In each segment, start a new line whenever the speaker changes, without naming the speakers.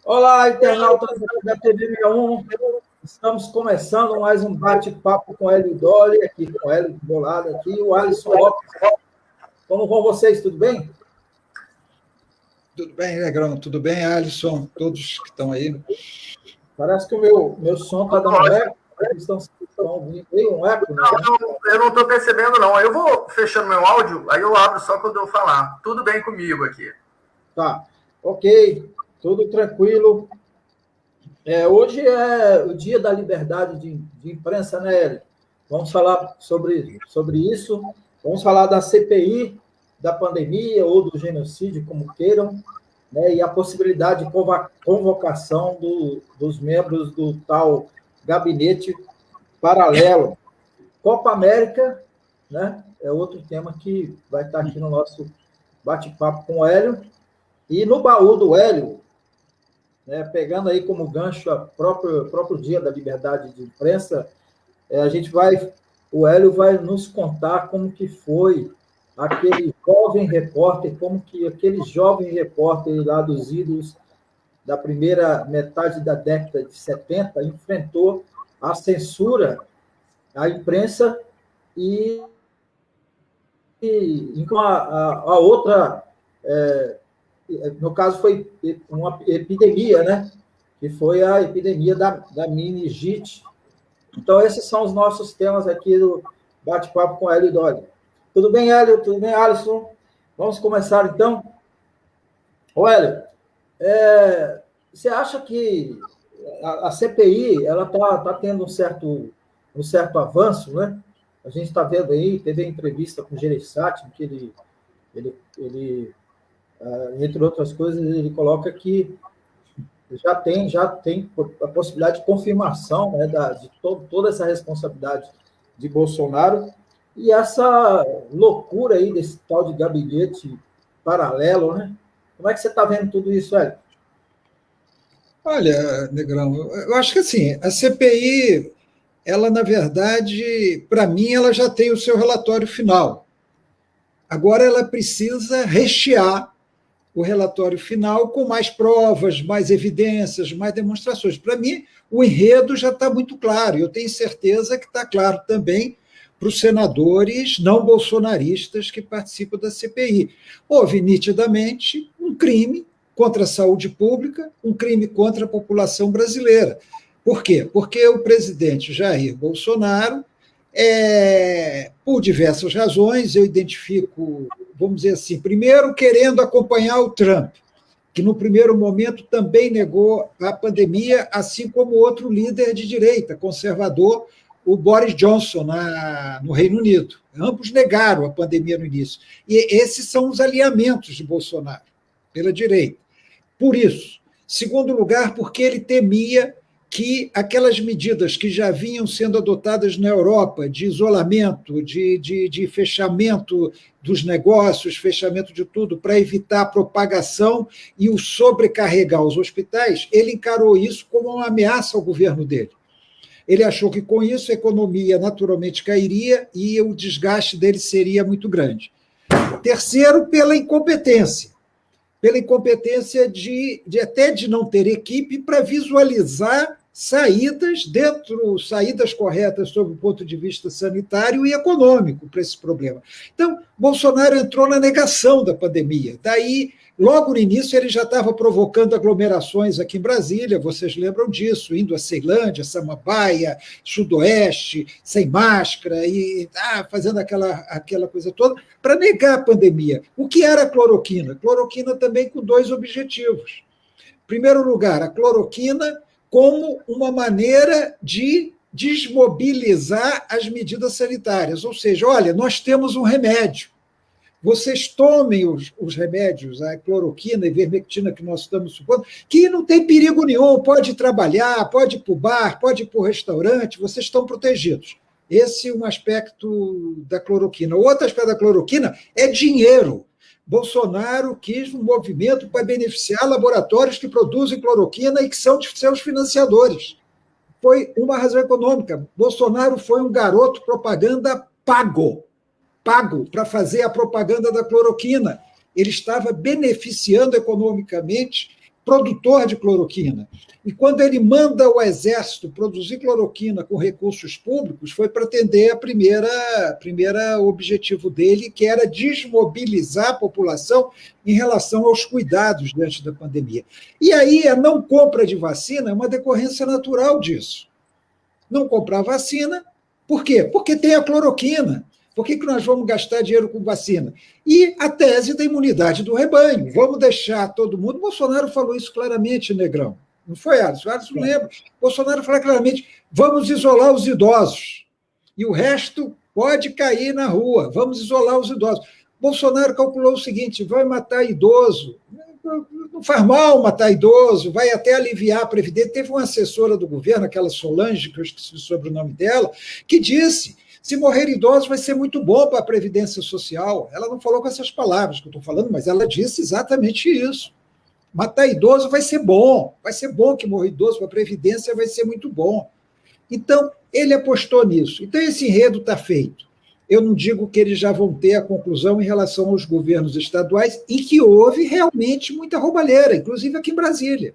Olá, internautas da TV 61. Estamos começando mais um bate-papo com Hélio Dolly, aqui com o Hélio do meu lado, aqui, o Alisson Lopes. Como vão vocês? Tudo bem?
Tudo bem, Negrão? Tudo bem, Alisson? Todos que estão aí.
Parece que o meu som está dando eco. Estão ouvindo um eco, né?
Eu não estou percebendo, não. Eu vou fechando meu áudio, aí eu abro só quando eu falar. Tudo bem comigo aqui.
Tá, ok. Tudo tranquilo. Hoje é o dia da liberdade de imprensa, né, Hélio? Vamos falar sobre isso. Vamos falar da CPI, da pandemia ou do genocídio, como queiram, né, e a possibilidade de convocação dos membros do tal gabinete paralelo. Copa América, né, é outro tema que vai estar aqui no nosso bate-papo com o Hélio. E no baú do Hélio, né, pegando aí como gancho o próprio dia da liberdade de imprensa, o Hélio vai nos contar como que foi aquele jovem repórter lá dos idos da primeira metade da década de 70 enfrentou a censura à imprensa e com a outra, no caso foi uma epidemia, né? Que foi a epidemia da meningite. Então, esses são os nossos temas aqui do bate-papo com Hélio Dolly. Tudo bem, Hélio? Tudo bem, Alisson? Vamos começar, então? Ô, Hélio, você acha que a CPI ela tá tendo um certo avanço, né? A gente está vendo aí, teve a entrevista com o Gereissati, que ele entre outras coisas, ele coloca que já tem a possibilidade de confirmação, né, de toda essa responsabilidade de Bolsonaro e essa loucura aí desse tal de gabinete paralelo, né? Como é que você está vendo tudo isso, Hélio?
Olha, Negrão, eu acho que assim, a CPI, ela, na verdade, para mim, ela já tem o seu relatório final. Agora ela precisa rechear o relatório final com mais provas, mais evidências, mais demonstrações. Para mim, o enredo já está muito claro, e eu tenho certeza que está claro também para os senadores não bolsonaristas que participam da CPI. Houve nitidamente um crime contra a saúde pública, um crime contra a população brasileira. Por quê? Porque o presidente Jair Bolsonaro, por diversas razões, eu identifico, vamos dizer assim, primeiro querendo acompanhar o Trump, que no primeiro momento também negou a pandemia, assim como outro líder de direita, conservador, o Boris Johnson, no Reino Unido. Ambos negaram a pandemia no início. E esses são os alinhamentos de Bolsonaro, pela direita. Por isso. Segundo lugar, porque ele temia que aquelas medidas que já vinham sendo adotadas na Europa, de isolamento, de fechamento dos negócios, fechamento de tudo, para evitar a propagação e o sobrecarregar os hospitais, ele encarou isso como uma ameaça ao governo dele. Ele achou que, com isso, a economia naturalmente cairia e o desgaste dele seria muito grande. Terceiro, pela incompetência até de não ter equipe para visualizar saídas corretas sob o ponto de vista sanitário e econômico para esse problema. Então, Bolsonaro entrou na negação da pandemia. Daí, logo no início, ele já estava provocando aglomerações aqui em Brasília, vocês lembram disso, indo a Ceilândia, Samambaia, Sudoeste, sem máscara, e fazendo aquela coisa toda, para negar a pandemia. O que era a cloroquina? Cloroquina também com dois objetivos. Em primeiro lugar, a cloroquina como uma maneira de desmobilizar as medidas sanitárias. Ou seja, olha, nós temos um remédio. Vocês tomem os remédios, a cloroquina e ivermectina que nós estamos supondo, que não tem perigo nenhum, pode trabalhar, pode ir para o bar, pode ir para o restaurante, vocês estão protegidos. Esse é um aspecto da cloroquina. O outro aspecto da cloroquina é dinheiro. Bolsonaro quis um movimento para beneficiar laboratórios que produzem cloroquina e que são de seus financiadores. Foi uma razão econômica. Bolsonaro foi um garoto propaganda pago para fazer a propaganda da cloroquina. Ele estava beneficiando economicamente produtor de cloroquina. E quando ele manda o Exército produzir cloroquina com recursos públicos, foi para atender a primeira objetivo dele, que era desmobilizar a população em relação aos cuidados diante da pandemia. E aí a não compra de vacina é uma decorrência natural disso. Não comprar vacina, por quê? Porque tem a cloroquina. Por que nós vamos gastar dinheiro com vacina? E a tese da imunidade do rebanho. Vamos deixar todo mundo... Bolsonaro falou isso claramente, Negrão. Não foi, Alisson? Alisson não lembra. Bolsonaro falou claramente, vamos isolar os idosos. E o resto pode cair na rua. Vamos isolar os idosos. Bolsonaro calculou o seguinte, vai matar idoso. Não faz mal matar idoso, vai até aliviar a Previdência. Teve uma assessora do governo, aquela Solange, que eu esqueci o sobrenome dela, que disse... Se morrer idosos vai ser muito bom para a Previdência Social. Ela não falou com essas palavras que eu estou falando, mas ela disse exatamente isso. Matar idoso vai ser bom que morrer idoso para a Previdência vai ser muito bom. Então, ele apostou nisso. Então, esse enredo está feito. Eu não digo que eles já vão ter a conclusão em relação aos governos estaduais, em que houve realmente muita roubalheira, inclusive aqui em Brasília.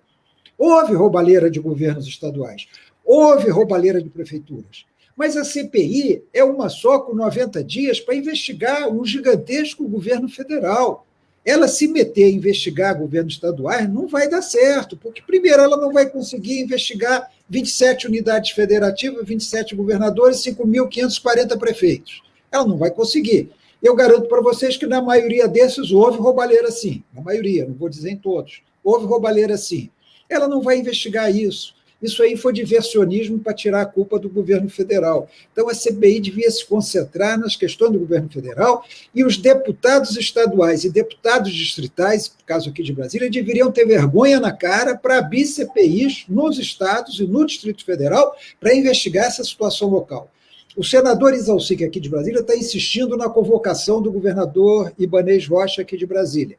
Houve roubalheira de governos estaduais, houve roubalheira de prefeituras. Mas a CPI é uma só com 90 dias para investigar um gigantesco governo federal. Ela se meter a investigar governos estaduais não vai dar certo, porque, primeiro, ela não vai conseguir investigar 27 unidades federativas, 27 governadores, 5.540 prefeitos. Ela não vai conseguir. Eu garanto para vocês que, na maioria desses, houve roubalheira sim. Na maioria, não vou dizer em todos. Houve roubalheira sim. Ela não vai investigar isso. Isso aí foi diversionismo para tirar a culpa do governo federal. Então, a CPI devia se concentrar nas questões do governo federal e os deputados estaduais e deputados distritais, no caso aqui de Brasília, deveriam ter vergonha na cara para abrir CPIs nos estados e no Distrito Federal para investigar essa situação local. O senador Isalci, aqui de Brasília, está insistindo na convocação do governador Ibanez Rocha aqui de Brasília.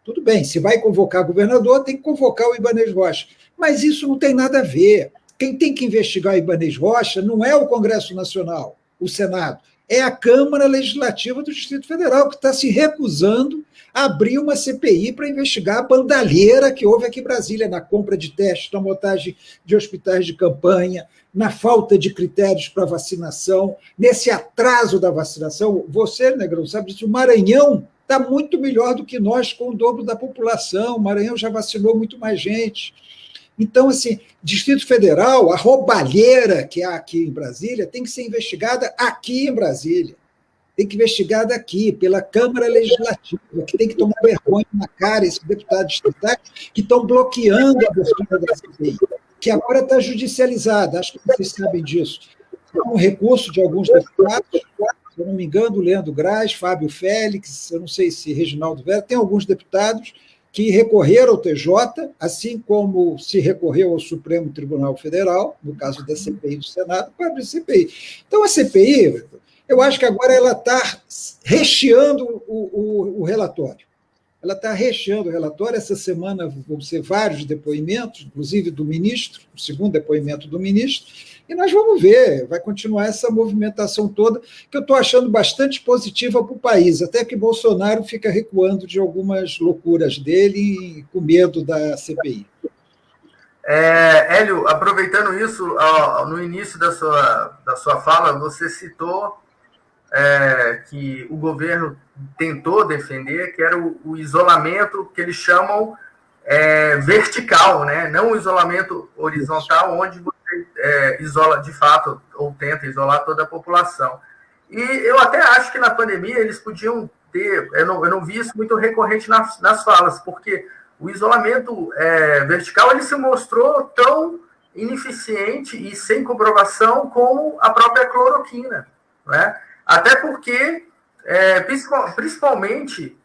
Tudo bem, se vai convocar governador, tem que convocar o Ibanez Rocha. Mas isso não tem nada a ver. Quem tem que investigar o Ibanez Rocha não é o Congresso Nacional, o Senado, é a Câmara Legislativa do Distrito Federal, que está se recusando a abrir uma CPI para investigar a bandalheira que houve aqui em Brasília, na compra de testes, na montagem de hospitais de campanha, na falta de critérios para vacinação, nesse atraso da vacinação. Você, Negrão, sabe disso, o Maranhão está muito melhor do que nós, com o dobro da população. O Maranhão já vacinou muito mais gente. Então, assim, Distrito Federal, a roubalheira que há aqui em Brasília tem que ser investigada aqui em Brasília. Tem que ser investigada aqui, pela Câmara Legislativa, que tem que tomar vergonha na cara esses deputados distritais que estão bloqueando a abertura da CPI, que agora está judicializada, acho que vocês sabem disso. Há um recurso de alguns deputados, se eu não me engano, Leandro Graz, Fábio Félix, eu não sei se Reginaldo Vera, tem alguns deputados que recorreram ao TJ, assim como se recorreu ao Supremo Tribunal Federal, no caso da CPI do Senado, para abrir CPI. Então, a CPI, eu acho que agora ela está recheando o relatório. Ela está recheando o relatório. Essa semana vão ser vários depoimentos, inclusive do ministro, o segundo depoimento do ministro, e nós vamos ver, vai continuar essa movimentação toda, que eu estou achando bastante positiva para o país, até que Bolsonaro fica recuando de algumas loucuras dele com medo da CPI.
Hélio, aproveitando isso, no início da sua fala, você citou que o governo tentou defender, que era o isolamento que eles chamam vertical, né? Não o isolamento horizontal, onde você isola de fato, ou tenta isolar toda a população. E eu até acho que na pandemia eles podiam ter, eu não vi isso muito recorrente nas falas, porque o isolamento vertical ele se mostrou tão ineficiente e sem comprovação como a própria cloroquina, né? Até porque, principalmente,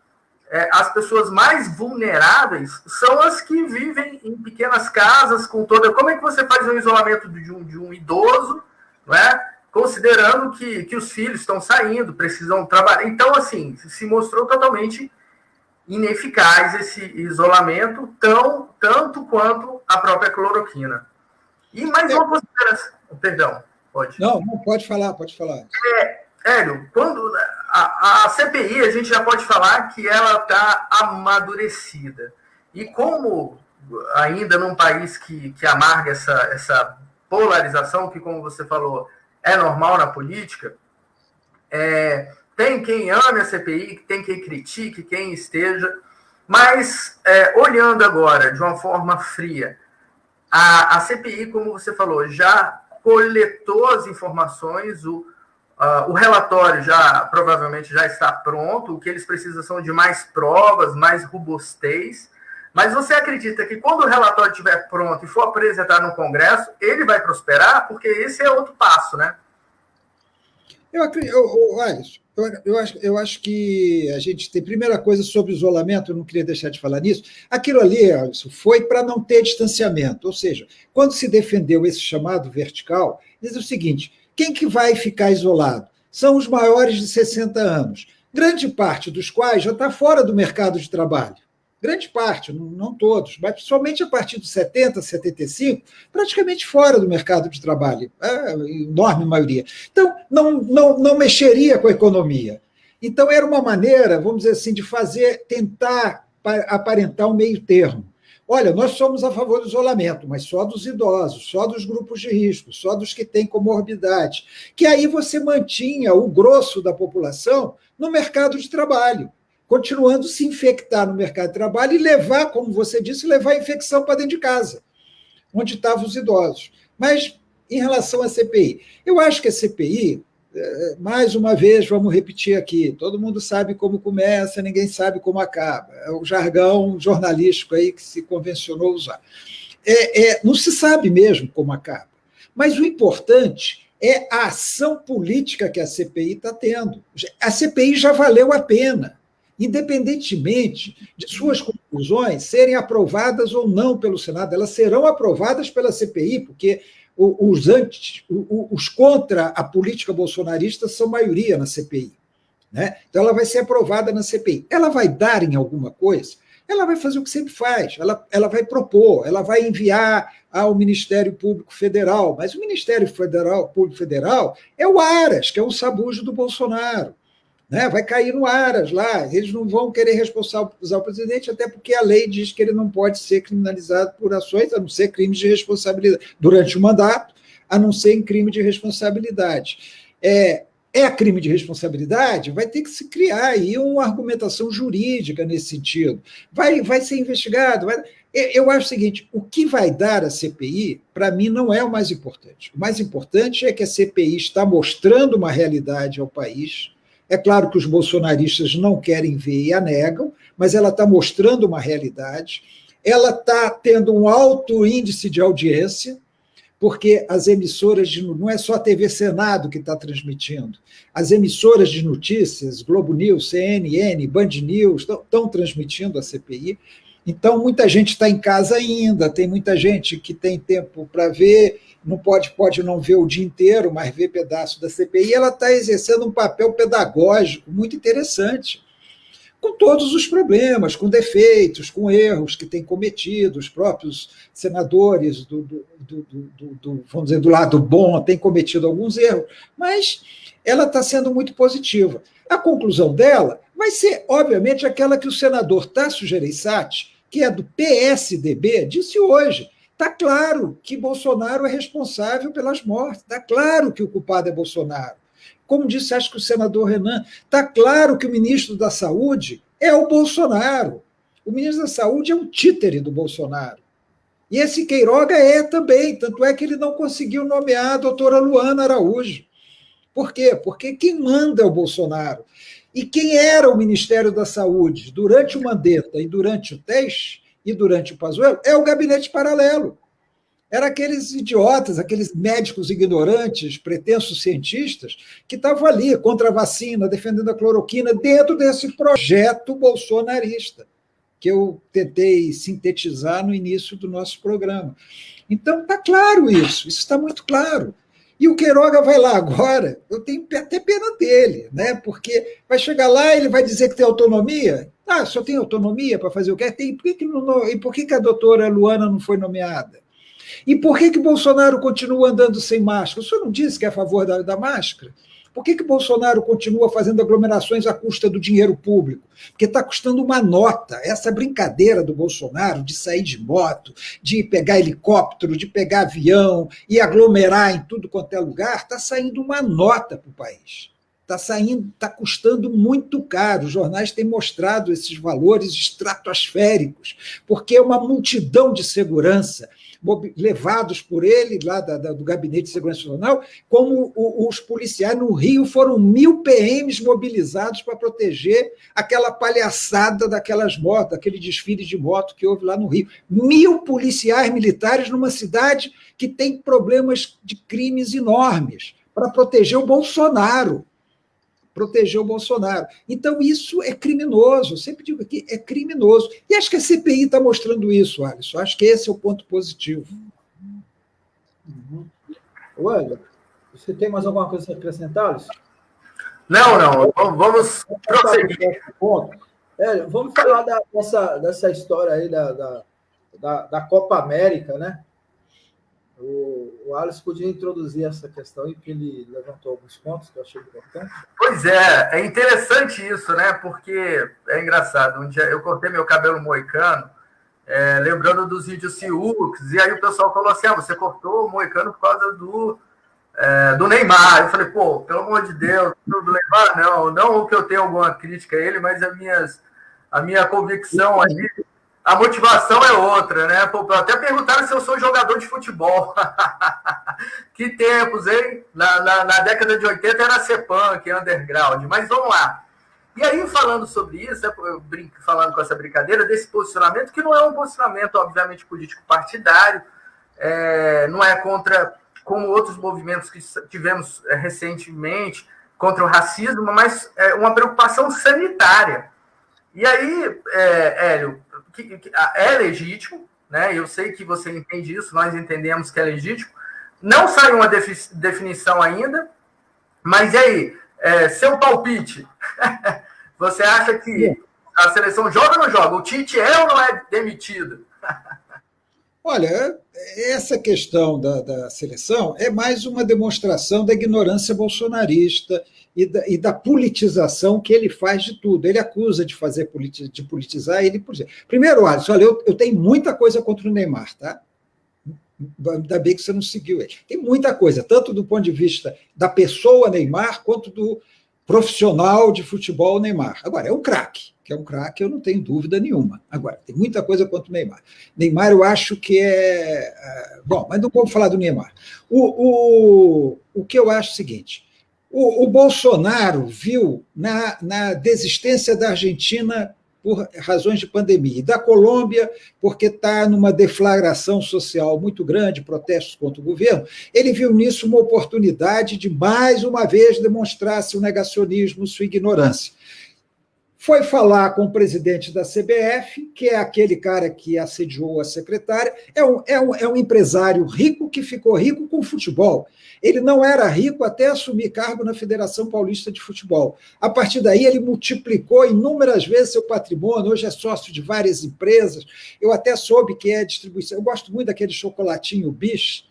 as pessoas mais vulneráveis são as que vivem em pequenas casas, com toda... Como é que você faz um isolamento de um idoso, né? Considerando que os filhos estão saindo, precisam trabalhar? Então, assim, se mostrou totalmente ineficaz esse isolamento, tanto quanto a própria cloroquina. E mais uma consideração... Perdão, pode.
Não, pode falar.
Hélio, quando a CPI, a gente já pode falar que ela está amadurecida. E como ainda num país que amarga essa polarização, que, como você falou, é normal na política, tem quem ame a CPI, tem quem critique, quem esteja, mas olhando agora de uma forma fria, a CPI, como você falou, já coletou as informações, o relatório provavelmente já está pronto, o que eles precisam são de mais provas, mais robustez, mas você acredita que quando o relatório estiver pronto e for apresentado no Congresso, ele vai prosperar? Porque esse é outro passo, né?
Eu acho que a gente tem, primeira coisa sobre isolamento, eu não queria deixar de falar nisso, aquilo ali, Alisson, foi para não ter distanciamento, ou seja, quando se defendeu esse chamado vertical, diz o seguinte, quem que vai ficar isolado? São os maiores de 60 anos, grande parte dos quais já está fora do mercado de trabalho. Grande parte, não todos, mas somente a partir dos 70, 75, praticamente fora do mercado de trabalho, a enorme maioria. Então, não mexeria com a economia. Então, era uma maneira, vamos dizer assim, de tentar aparentar um meio termo. Olha, nós somos a favor do isolamento, mas só dos idosos, só dos grupos de risco, só dos que têm comorbidade, que aí você mantinha o grosso da população no mercado de trabalho, continuando a se infectar no mercado de trabalho e levar, como você disse, levar a infecção para dentro de casa, onde estavam os idosos. Mas, em relação à CPI, eu acho que a CPI, mais uma vez, vamos repetir aqui, todo mundo sabe como começa, ninguém sabe como acaba. É o jargão jornalístico aí que se convencionou usar. Não se sabe mesmo como acaba. Mas o importante é a ação política que a CPI está tendo. A CPI já valeu a pena, independentemente de suas conclusões serem aprovadas ou não pelo Senado, elas serão aprovadas pela CPI, porque os contra a política bolsonarista são maioria na CPI. Né? Então, ela vai ser aprovada na CPI. Ela vai dar em alguma coisa? Ela vai fazer o que sempre faz, ela vai propor, ela vai enviar ao Ministério Público Federal, mas o Ministério Público Federal é o Aras, que é o sabujo do Bolsonaro. Né? Vai cair no Aras lá, eles não vão querer responsabilizar o presidente, até porque a lei diz que ele não pode ser criminalizado por ações, a não ser crimes de responsabilidade, durante o mandato, a não ser em crime de responsabilidade. É crime de responsabilidade? Vai ter que se criar aí uma argumentação jurídica nesse sentido. Vai ser investigado. Eu acho o seguinte, o que vai dar a CPI, para mim, não é o mais importante. O mais importante é que a CPI está mostrando uma realidade ao país. É claro que os bolsonaristas não querem ver e a negam, mas ela está mostrando uma realidade, ela está tendo um alto índice de audiência, porque as emissoras, não é só a TV Senado que está transmitindo, as emissoras de notícias, Globo News, CNN, Band News, estão transmitindo a CPI, então muita gente está em casa ainda, tem muita gente que tem tempo para ver, não pode não ver o dia inteiro, mas ver pedaço da CPI, ela está exercendo um papel pedagógico muito interessante, com todos os problemas, com defeitos, com erros que têm cometido, os próprios senadores vamos dizer, do lado bom têm cometido alguns erros, mas ela está sendo muito positiva. A conclusão dela vai ser, obviamente, aquela que o senador Tasso Gereissati, que é do PSDB, disse hoje. Está claro que Bolsonaro é responsável pelas mortes, está claro que o culpado é Bolsonaro. Como disse, acho que o senador Renan, está claro que o ministro da Saúde é o Bolsonaro. O ministro da Saúde é um títere do Bolsonaro. E esse Queiroga é também, tanto é que ele não conseguiu nomear a doutora Luana Araújo. Por quê? Porque quem manda é o Bolsonaro. E quem era o Ministério da Saúde durante o Mandetta e durante o Teich, e durante o Pazuello, é o gabinete paralelo. Era aqueles idiotas, aqueles médicos ignorantes, pretensos cientistas, que estavam ali contra a vacina, defendendo a cloroquina, dentro desse projeto bolsonarista, que eu tentei sintetizar no início do nosso programa. Então, está claro isso está muito claro. E o Queiroga vai lá agora, eu tenho até pena dele, né? Porque vai chegar lá e ele vai dizer que tem autonomia. Só tem autonomia para fazer o que tem. Por que a doutora Luana não foi nomeada? E por que Bolsonaro continua andando sem máscara? O senhor não disse que é a favor da máscara? Por que Bolsonaro continua fazendo aglomerações à custa do dinheiro público? Porque está custando uma nota. Essa brincadeira do Bolsonaro de sair de moto, de pegar helicóptero, de pegar avião e aglomerar em tudo quanto é lugar, está saindo uma nota para o país. Está custando muito caro. Os jornais têm mostrado esses valores estratosféricos, porque é uma multidão de segurança levados por ele, lá do Gabinete de Segurança Nacional, como os policiais no Rio foram 1.000 PMs mobilizados para proteger aquela palhaçada daquelas motos, aquele desfile de moto que houve lá no Rio. 1.000 policiais militares numa cidade que tem problemas de crimes enormes, para proteger o Bolsonaro. Então, isso é criminoso. Eu sempre digo aqui, é criminoso. E acho que a CPI está mostrando isso, Alisson. Acho que esse é o ponto positivo.
Olha, você tem mais alguma coisa a acrescentar, Alisson?
Não. Vamos prosseguir.
Vamos falar dessa história aí da Copa América, né? O Alisson podia introduzir essa questão aí, porque ele levantou alguns pontos que eu achei importante.
Pois é interessante isso, né? Porque é engraçado. Um dia eu cortei meu cabelo moicano, lembrando dos vídeos Siux, e aí o pessoal falou assim: você cortou o moicano por causa do Neymar. Eu falei, pô, pelo amor de Deus, do Neymar não que eu tenha alguma crítica a ele, mas a minha convicção ali. A motivação é outra, né? Pô, até perguntaram se eu sou jogador de futebol. Que tempos, hein? Na década de 80 era C-Punk, underground. Mas vamos lá. E aí, falando sobre isso, falando com essa brincadeira, desse posicionamento, que não é um posicionamento, obviamente, político partidário, não é contra, como outros movimentos que tivemos recentemente, contra o racismo, mas é uma preocupação sanitária. E aí, Hélio, é legítimo, né? Eu sei que você entende isso, nós entendemos que é legítimo. Não saiu uma definição ainda, mas e aí, seu palpite? Você acha que a seleção joga ou não joga? O Tite é ou não é demitido?
Olha, essa questão da seleção é mais uma demonstração da ignorância bolsonarista e da politização que ele faz de tudo. Ele acusa de politizar. Primeiro, Alisson, olha, eu tenho muita coisa contra o Neymar, tá? Ainda bem que você não seguiu ele. Tem muita coisa, tanto do ponto de vista da pessoa Neymar, quanto do profissional de futebol Neymar. Agora, é um craque, eu não tenho dúvida nenhuma. Agora, tem muita coisa contra o Neymar. Neymar, eu acho que Bom, mas não vamos falar do Neymar. O que eu acho é o seguinte: o Bolsonaro viu na desistência da Argentina por razões de pandemia, e da Colômbia, porque está numa deflagração social muito grande, protestos contra o governo, ele viu nisso uma oportunidade de, mais uma vez, demonstrar seu negacionismo, sua ignorância. Foi falar com o presidente da CBF, que é aquele cara que assediou a secretária, é um empresário rico que ficou rico com futebol. Ele não era rico até assumir cargo na Federação Paulista de Futebol. A partir daí, ele multiplicou inúmeras vezes seu patrimônio, hoje é sócio de várias empresas. Eu até soube que é distribuição. Eu gosto muito daquele chocolatinho Bis,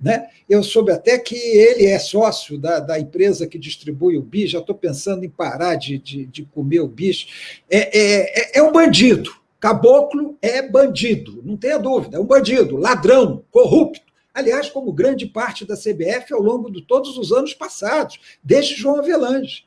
né? Eu soube até que ele é sócio da empresa que distribui o Bis, já estou pensando em parar de comer o Bis. É um bandido. Caboclo é bandido, não tenha dúvida, é um bandido, ladrão, corrupto. Aliás, como grande parte da CBF ao longo de todos os anos passados, desde João Avelange.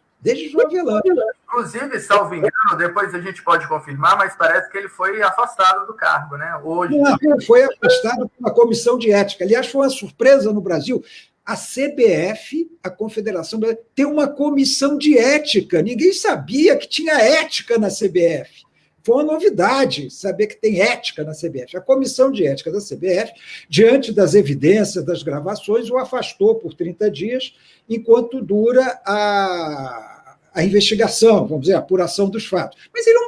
Inclusive, salvo engano, depois a gente pode confirmar, mas parece que ele foi afastado do cargo, né? Hoje.
Não, foi afastado pela comissão de ética. Aliás, foi uma surpresa no Brasil. A CBF, a Confederação Brasileira, tem uma comissão de ética. Ninguém sabia que tinha ética na CBF. Foi uma novidade saber que tem ética na CBF. A comissão de ética da CBF, diante das evidências das gravações, o afastou por 30 dias, enquanto dura a investigação, vamos dizer, a apuração dos fatos. Mas ele é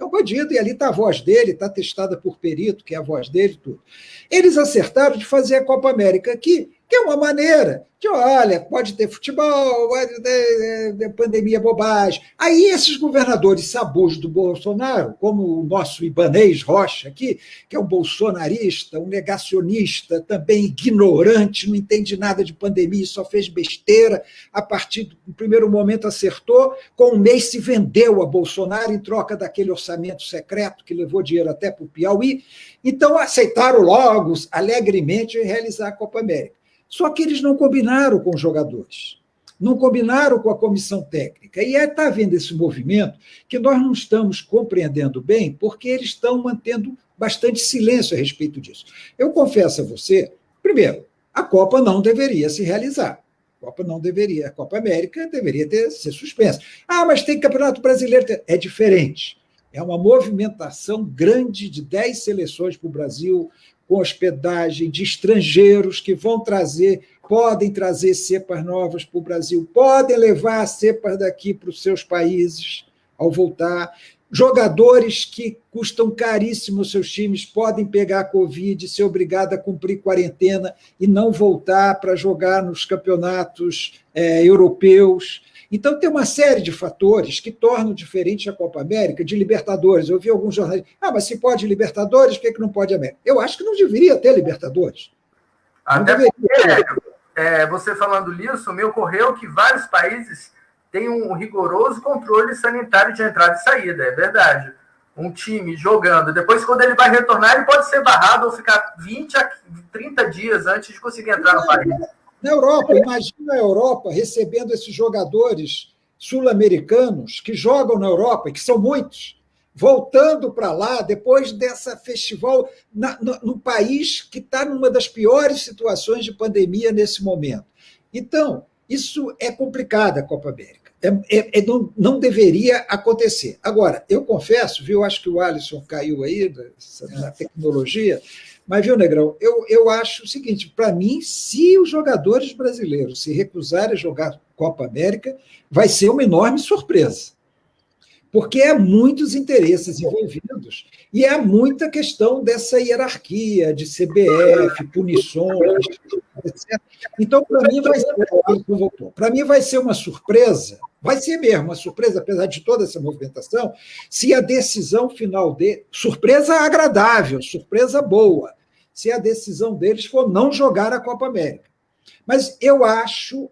um bandido, e ali está a voz dele, está testada por perito, que é a voz dele, tudo. Eles acertaram de fazer a Copa América aqui, que é uma maneira de, olha, pode ter futebol, pode ter pandemia, bobagem. Aí esses governadores sabos do Bolsonaro, como o nosso Ibanez Rocha aqui, que é um bolsonarista, um negacionista, também ignorante, não entende nada de pandemia, só fez besteira, a partir do primeiro momento acertou, com um mês se vendeu a Bolsonaro em troca daquele orçamento secreto que levou dinheiro até para o Piauí, então aceitaram logo, alegremente, realizar a Copa América. Só que eles não combinaram com os jogadores, não combinaram com a comissão técnica. E está havendo esse movimento que nós não estamos compreendendo bem, porque eles estão mantendo bastante silêncio a respeito disso. Eu confesso a você, primeiro, a Copa não deveria se realizar. A Copa América deveria ser suspensa. Ah, mas tem Campeonato Brasileiro. É diferente. É uma movimentação grande de 10 seleções para o Brasil, com hospedagem de estrangeiros que podem trazer cepas novas para o Brasil, podem levar cepas daqui para os seus países ao voltar. Jogadores que custam caríssimo aos seus times podem pegar a Covid, ser obrigado a cumprir quarentena e não voltar para jogar nos campeonatos europeus. Então, tem uma série de fatores que tornam diferente a Copa América de Libertadores. Eu vi alguns jornalistas, mas se pode Libertadores, por que não pode América? Eu acho que não deveria ter Libertadores.
Até porque, você falando nisso, me ocorreu que vários países têm um rigoroso controle sanitário de entrada e saída, é verdade. Um time jogando, depois quando ele vai retornar, ele pode ser barrado ou ficar 20 a 30 dias antes de conseguir entrar no país.
Na Europa, imagina a Europa recebendo esses jogadores sul-americanos que jogam na Europa, que são muitos, voltando para lá depois dessa festival no país que está numa das piores situações de pandemia nesse momento. Então, isso é complicado, a Copa América. Não deveria acontecer. Agora, eu confesso, viu, acho que o Alisson caiu aí na tecnologia, mas, viu, Negrão, eu acho o seguinte, para mim, se os jogadores brasileiros se recusarem a jogar Copa América, vai ser uma enorme surpresa, porque há muitos interesses envolvidos e há muita questão dessa hierarquia de CBF, punições, etc. Então, para mim vai ser uma surpresa, vai ser mesmo uma surpresa, apesar de toda essa movimentação, se a decisão final surpresa agradável, surpresa boa, se a decisão deles for não jogar a Copa América. Mas eu acho,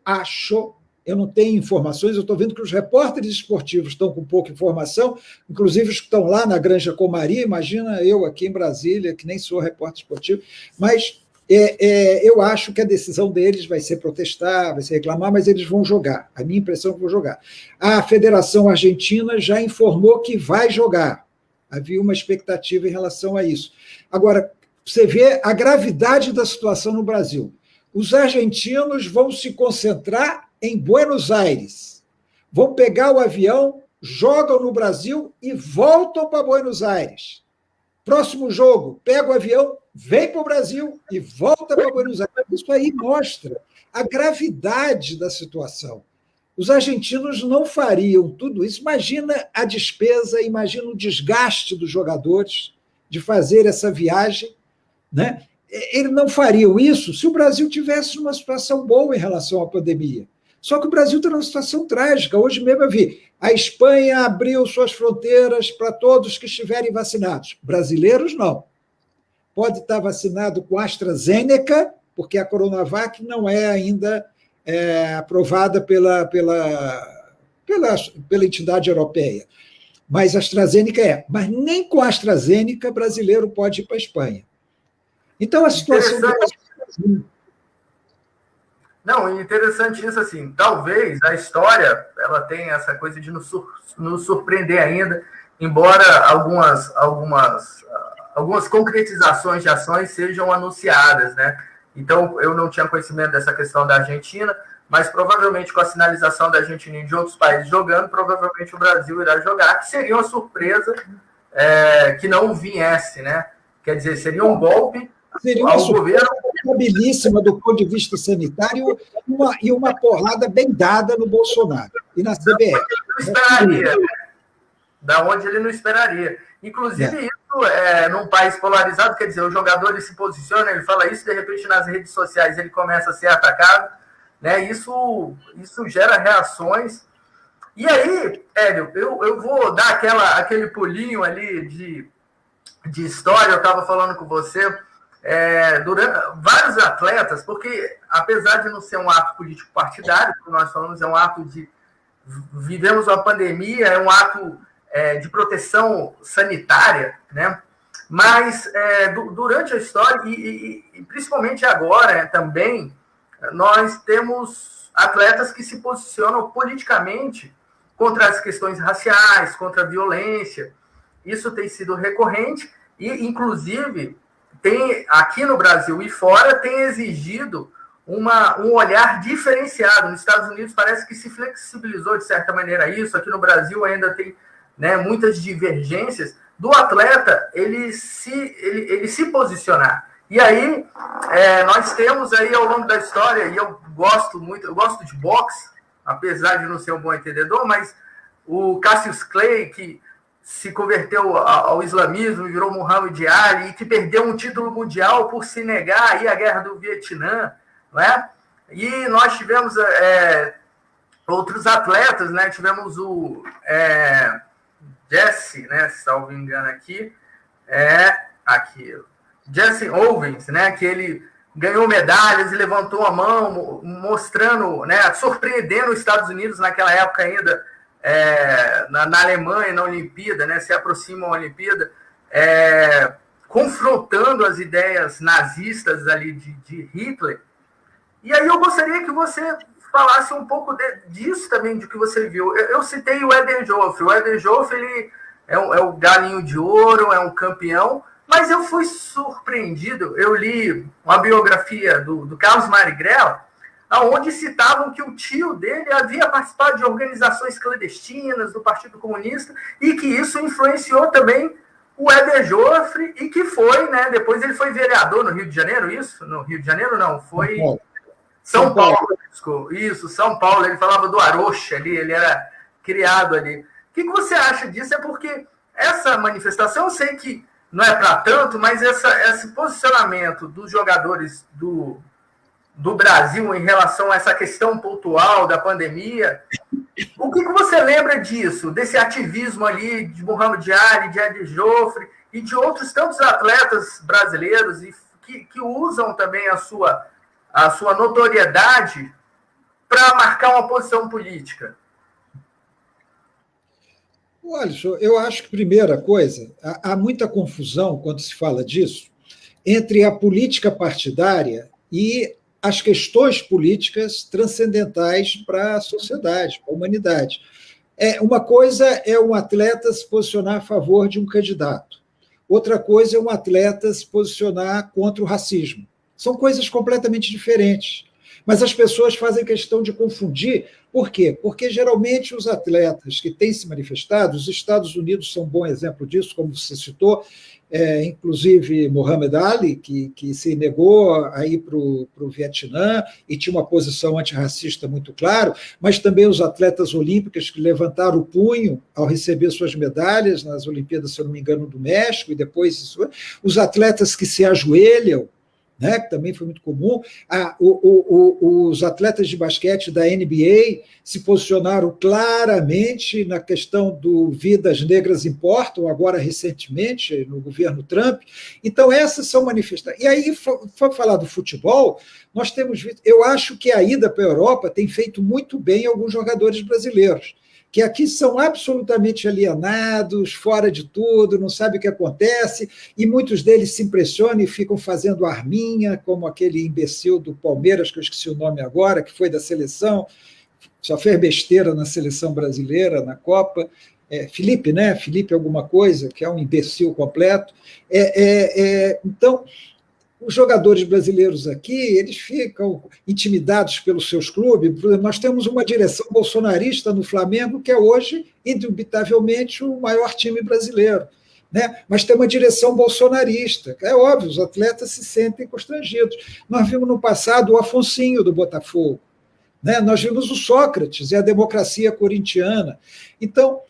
eu não tenho informações, eu estou vendo que os repórteres esportivos estão com pouca informação, inclusive os que estão lá na Granja Comari, imagina eu aqui em Brasília, que nem sou repórter esportivo, mas eu acho que a decisão deles vai ser protestar, vai ser reclamar, mas eles vão jogar. A minha impressão é que vão jogar. A Federação Argentina já informou que vai jogar. Havia uma expectativa em relação a isso. Agora, você vê a gravidade da situação no Brasil. Os argentinos vão se concentrar em Buenos Aires. Vão pegar o avião, jogam no Brasil e voltam para Buenos Aires. Próximo jogo, pega o avião, vem para o Brasil e volta para Buenos Aires. Isso aí mostra a gravidade da situação. Os argentinos não fariam tudo isso. Imagina a despesa, imagina o desgaste dos jogadores de fazer essa viagem, né? Eles não fariam isso se o Brasil tivesse uma situação boa em relação à pandemia. Só que o Brasil está numa situação trágica. Hoje mesmo eu vi, a Espanha abriu suas fronteiras para todos que estiverem vacinados. Brasileiros, não. Pode estar vacinado com AstraZeneca, porque a Coronavac não é ainda aprovada pela entidade europeia. Mas a AstraZeneca é. Mas nem com a AstraZeneca brasileiro pode ir para a Espanha. Então, a situação do Brasil...
Não, interessante isso, assim, talvez a história ela tenha essa coisa de nos surpreender ainda, embora algumas concretizações de ações sejam anunciadas, né? Então, eu não tinha conhecimento dessa questão da Argentina, mas provavelmente com a sinalização da Argentina e de outros países jogando, provavelmente o Brasil irá jogar, que seria uma surpresa que não viesse, né? Quer dizer, seria um golpe ao governo...
Habilíssima do ponto de vista sanitário e uma porrada bem dada no Bolsonaro e na CBF.
Não esperaria, né? Da onde ele não esperaria. Inclusive, isso num país polarizado, quer dizer, o jogador ele se posiciona, ele fala isso, de repente nas redes sociais ele começa a ser atacado, né? Isso gera reações. E aí, Hélio, eu vou dar aquele pulinho ali de história, eu estava falando com você, durante vários atletas, porque apesar de não ser um ato político partidário, como nós falamos, é um ato vivemos uma pandemia, é um ato de proteção sanitária, né? Mas durante a história, e principalmente agora também, nós temos atletas que se posicionam politicamente contra as questões raciais, contra a violência. Isso tem sido recorrente e, inclusive, aqui no Brasil e fora, tem exigido um olhar diferenciado. Nos Estados Unidos parece que se flexibilizou, de certa maneira, isso. Aqui no Brasil ainda tem, né, muitas divergências do atleta ele se posicionar. E aí, nós temos aí ao longo da história, e eu gosto de boxe, apesar de não ser um bom entendedor, mas o Cassius Clay, que se converteu ao islamismo, virou Muhammad Ali, e que perdeu um título mundial por se negar aí a guerra do Vietnã, não é? E nós tivemos outros atletas, né? Tivemos o Jesse, né? Salvo engano aqui, Jesse Owens, né? Que ele ganhou medalhas e levantou a mão, mostrando, né? Surpreendendo os Estados Unidos naquela época ainda, na Alemanha, na Olimpíada, né? Se aproxima a Olimpíada, confrontando as ideias nazistas ali de Hitler. E aí eu gostaria que você falasse um pouco disso também, de que você viu. Eu citei o Eden Joffre. O Eden Joffre, ele é o galinho de ouro, é um campeão, mas eu fui surpreendido. Eu li uma biografia do Carlos Marighella, onde citavam que o tio dele havia participado de organizações clandestinas do Partido Comunista e que isso influenciou também o Eden Joffre e que foi, né? Depois ele foi vereador no Rio de Janeiro, isso? No Rio de Janeiro, não, foi São Paulo. Isso, São Paulo. Ele falava do Arocha ali, ele era criado ali. O que você acha disso? É porque essa manifestação, eu sei que não é para tanto, mas esse posicionamento dos jogadores do Brasil em relação a essa questão pontual da pandemia, o que você lembra disso, desse ativismo ali de Muhammad Ali, de Eden Joffre e de outros tantos atletas brasileiros que usam também a sua notoriedade para marcar uma posição política?
Olha, eu acho que, primeira coisa, há muita confusão quando se fala disso entre a política partidária e as questões políticas transcendentais para a sociedade, para a humanidade. Uma coisa é um atleta se posicionar a favor de um candidato. Outra coisa é um atleta se posicionar contra o racismo. São coisas completamente diferentes. Mas as pessoas fazem questão de confundir. Por quê? Porque, geralmente, os atletas que têm se manifestado, os Estados Unidos são um bom exemplo disso, como você citou, inclusive Muhammad Ali, que se negou a ir para o Vietnã e tinha uma posição antirracista muito clara, mas também os atletas olímpicos que levantaram o punho ao receber suas medalhas nas Olimpíadas, se eu não me engano, do México, e depois os atletas que se ajoelham, né, que também foi muito comum. Os atletas de basquete da NBA se posicionaram claramente na questão do vidas negras importam, agora recentemente, no governo Trump. Então, essas são manifestações. E aí, para falar do futebol, nós temos visto, eu acho que a ida para a Europa tem feito muito bem alguns jogadores brasileiros, que aqui são absolutamente alienados, fora de tudo, não sabem o que acontece, e muitos deles se impressionam e ficam fazendo arminha, como aquele imbecil do Palmeiras, que eu esqueci o nome agora, que foi da seleção, só fez besteira na seleção brasileira, na Copa. Felipe, né? Felipe alguma coisa, que é um imbecil completo. Então, os jogadores brasileiros aqui, eles ficam intimidados pelos seus clubes. Nós temos uma direção bolsonarista no Flamengo, que é hoje, indubitavelmente, o maior time brasileiro, né? Mas tem uma direção bolsonarista. É óbvio, os atletas se sentem constrangidos. Nós vimos no passado o Afonsinho, do Botafogo, né? Nós vimos o Sócrates e a democracia corintiana. Então,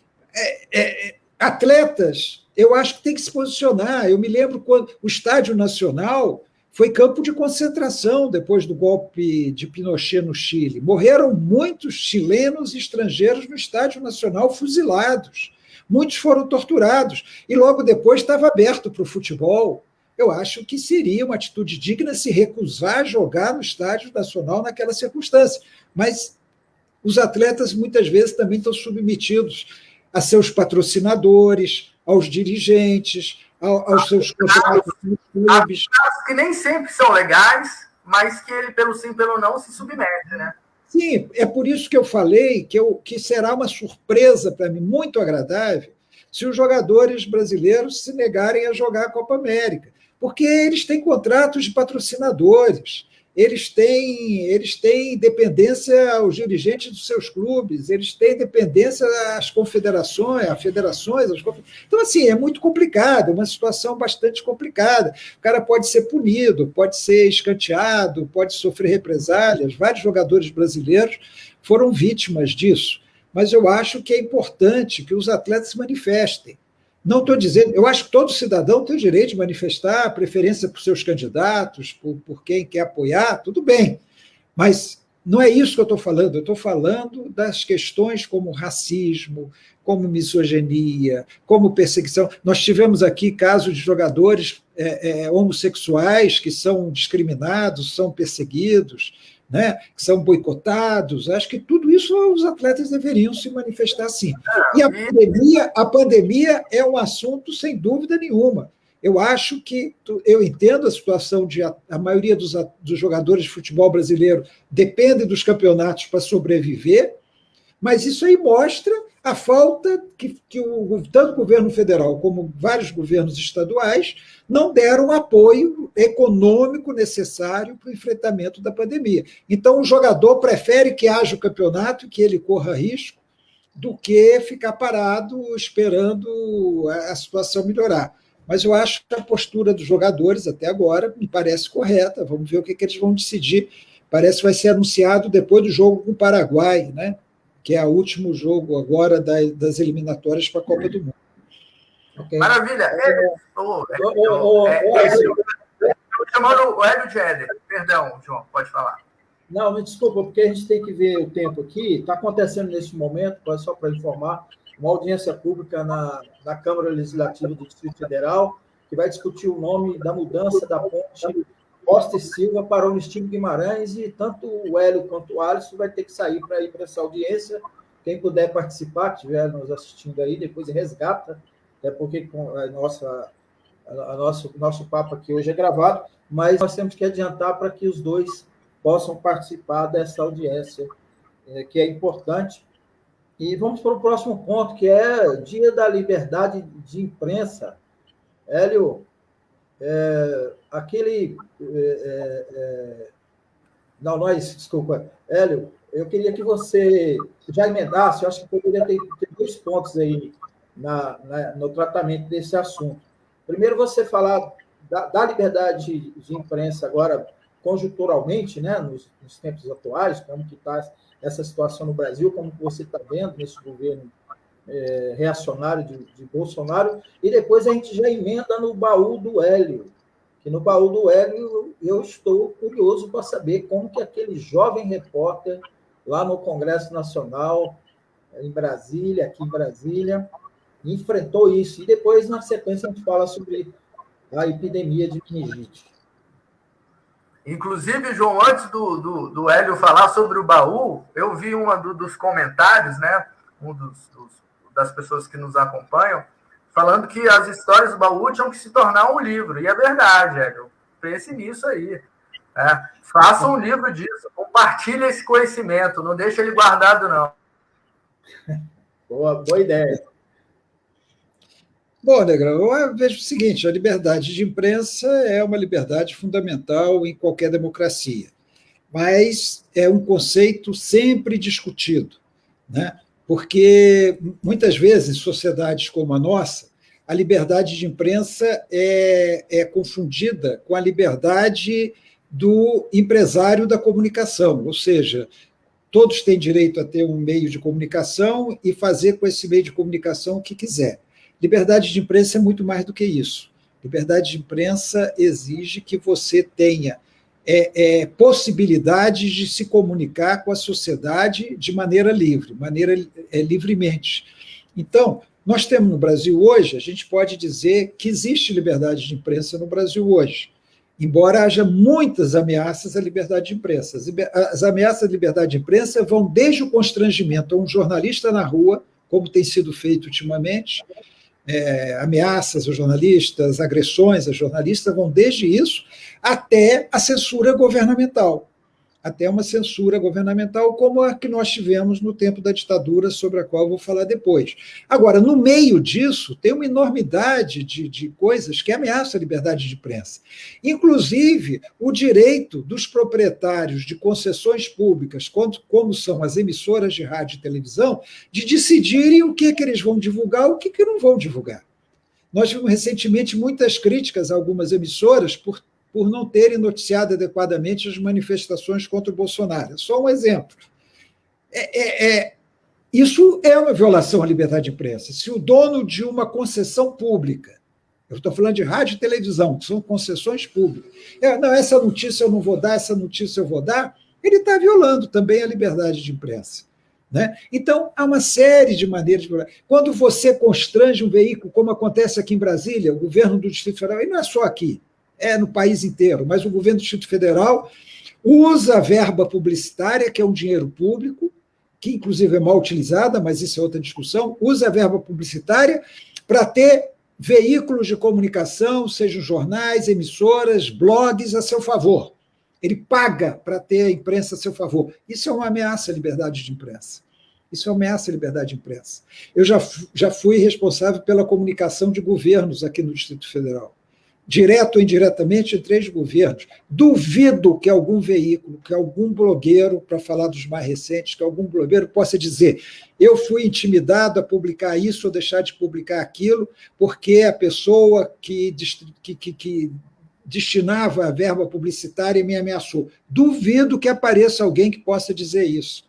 atletas, eu acho que tem que se posicionar. Eu me lembro quando o Estádio Nacional foi campo de concentração depois do golpe de Pinochet no Chile. Morreram muitos chilenos e estrangeiros no Estádio Nacional fuzilados. Muitos foram torturados. E logo depois estava aberto para o futebol. Eu acho que seria uma atitude digna se recusar a jogar no Estádio Nacional naquela circunstância. Mas os atletas muitas vezes também estão submetidos a seus patrocinadores, aos dirigentes, aos seus contratos nos clubes.
Que nem sempre são legais, mas que ele, pelo sim, pelo não, se submete, né?
Sim, é por isso que eu falei que será uma surpresa para mim muito agradável se os jogadores brasileiros se negarem a jogar a Copa América, porque eles têm contratos de patrocinadores, eles têm dependência aos dirigentes dos seus clubes, eles têm dependência às confederações, às federações. Então, assim, é muito complicado, é uma situação bastante complicada. O cara pode ser punido, pode ser escanteado, pode sofrer represálias. Vários jogadores brasileiros foram vítimas disso. Mas eu acho que é importante que os atletas se manifestem. Não estou dizendo, eu acho que todo cidadão tem o direito de manifestar a preferência por seus candidatos, por quem quer apoiar, tudo bem. Mas não é isso que eu estou falando. Eu estou falando das questões como racismo, como misoginia, como perseguição. Nós tivemos aqui casos de jogadores homossexuais que são discriminados, são perseguidos, né, que são boicotados. Acho que tudo isso os atletas deveriam se manifestar assim. E a pandemia é um assunto sem dúvida nenhuma. Eu acho que, eu entendo a situação de a maioria dos jogadores de futebol brasileiro depende dos campeonatos para sobreviver, mas isso aí mostra a falta que tanto o governo federal como vários governos estaduais não deram apoio econômico necessário para o enfrentamento da pandemia. Então, o jogador prefere que haja o campeonato, que ele corra risco, do que ficar parado esperando a situação melhorar. Mas eu acho que a postura dos jogadores, até agora, me parece correta. Vamos ver o que eles vão decidir. Parece que vai ser anunciado depois do jogo com o Paraguai, né? Que é o último jogo agora das eliminatórias para a Copa do Mundo.
Okay. Maravilha. Estou chamando o Hélio de Éder. Perdão, João, pode falar.
Não, me desculpa, porque a gente tem que ver o tempo aqui. Está acontecendo nesse momento, só para informar, uma audiência pública na Câmara Legislativa do Distrito Federal, que vai discutir o nome da mudança da ponte Costa e Silva para o Ernestina Guimarães, e tanto o Hélio quanto o Alisson vai ter que sair para ir para essa audiência. Quem puder participar, que estiver nos assistindo aí, depois resgata, até porque nosso papo aqui hoje é gravado, mas nós temos que adiantar para que os dois possam participar dessa audiência, que é importante. E vamos para o próximo ponto, que é Dia da Liberdade de Imprensa. Hélio, desculpa. Hélio, eu queria que você já emendasse, eu acho que poderia ter 2 pontos aí no tratamento desse assunto. Primeiro, você falar da liberdade de imprensa agora, conjunturalmente, né, nos tempos atuais, como que está essa situação no Brasil, como que você está vendo nesse governo reacionário de Bolsonaro, e depois a gente já emenda no baú do Hélio, que no baú do Hélio eu estou curioso para saber como que aquele jovem repórter lá no Congresso Nacional, aqui em Brasília, enfrentou isso. E depois, na sequência, a gente fala sobre a epidemia de meningite.
Inclusive, João, antes do Hélio falar sobre o baú, eu vi dos comentários, né, das pessoas que nos acompanham, falando que as histórias do baú tinham que se tornar um livro. E é verdade, Hélio. Pense nisso aí. Faça um livro disso. Compartilhe esse conhecimento. Não deixe ele guardado, não.
Boa ideia.
Bom, Negrão, eu vejo o seguinte: a liberdade de imprensa é uma liberdade fundamental em qualquer democracia, mas é um conceito sempre discutido, né? Porque, muitas vezes, em sociedades como a nossa, a liberdade de imprensa é confundida com a liberdade do empresário da comunicação, ou seja, todos têm direito a ter um meio de comunicação e fazer com esse meio de comunicação o que quiser. Liberdade de imprensa é muito mais do que isso. Liberdade de imprensa exige que você tenha possibilidades de se comunicar com a sociedade de maneira livre, livremente. Então, nós temos no Brasil hoje, a gente pode dizer que existe liberdade de imprensa no Brasil hoje, embora haja muitas ameaças à liberdade de imprensa. As ameaças à liberdade de imprensa vão desde o constrangimento a um jornalista na rua, como tem sido feito ultimamente, ameaças aos jornalistas, agressões a jornalistas, vão desde isso até a censura governamental, até uma censura governamental como a que nós tivemos no tempo da ditadura, sobre a qual eu vou falar depois. Agora, no meio disso, tem uma enormidade de coisas que ameaçam a liberdade de imprensa. Inclusive, o direito dos proprietários de concessões públicas, como são as emissoras de rádio e televisão, de decidirem o que eles vão divulgar e o que não vão divulgar. Nós vimos recentemente muitas críticas a algumas emissoras por não terem noticiado adequadamente as manifestações contra o Bolsonaro. Só um exemplo. Isso é uma violação à liberdade de imprensa. Se o dono de uma concessão pública, eu estou falando de rádio e televisão, que são concessões públicas, não, essa notícia eu não vou dar, essa notícia eu vou dar, ele está violando também a liberdade de imprensa. Né? Então, há uma série de maneiras de violar. Quando você constrange um veículo, como acontece aqui em Brasília, o governo do Distrito Federal, e não é só aqui, é no país inteiro, mas o governo do Distrito Federal usa a verba publicitária, que é um dinheiro público, que inclusive é mal utilizada, mas isso é outra discussão, usa a verba publicitária para ter veículos de comunicação, sejam jornais, emissoras, blogs, a seu favor. Ele paga para ter a imprensa a seu favor. Isso é uma ameaça à liberdade de imprensa. Isso é uma ameaça à liberdade de imprensa. Eu já fui responsável pela comunicação de governos aqui no Distrito Federal. Direto ou indiretamente, em 3 governos. Duvido que algum veículo, que algum blogueiro, para falar dos mais recentes, que algum blogueiro possa dizer: eu fui intimidado a publicar isso ou deixar de publicar aquilo, porque a pessoa que destinava a verba publicitária me ameaçou. Duvido que apareça alguém que possa dizer isso.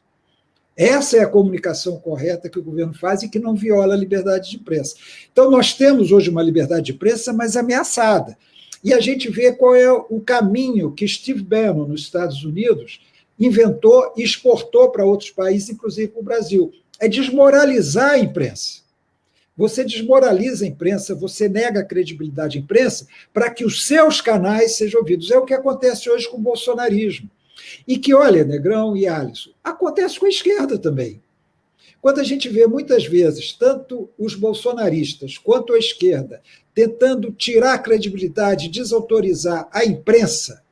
Essa é a comunicação correta que o governo faz e que não viola a liberdade de imprensa. Então, nós temos hoje uma liberdade de imprensa, mas ameaçada. E a gente vê qual é o caminho que Steve Bannon, nos Estados Unidos, inventou e exportou para outros países, inclusive para o Brasil. É desmoralizar a imprensa. Você desmoraliza a imprensa, você nega a credibilidade à imprensa para que os seus canais sejam ouvidos. É o que acontece hoje com o bolsonarismo. E que, olha, Negrão e Alisson, acontece com a esquerda também. Quando a gente vê muitas vezes tanto os bolsonaristas quanto a esquerda tentando tirar a credibilidade, desautorizar a imprensa,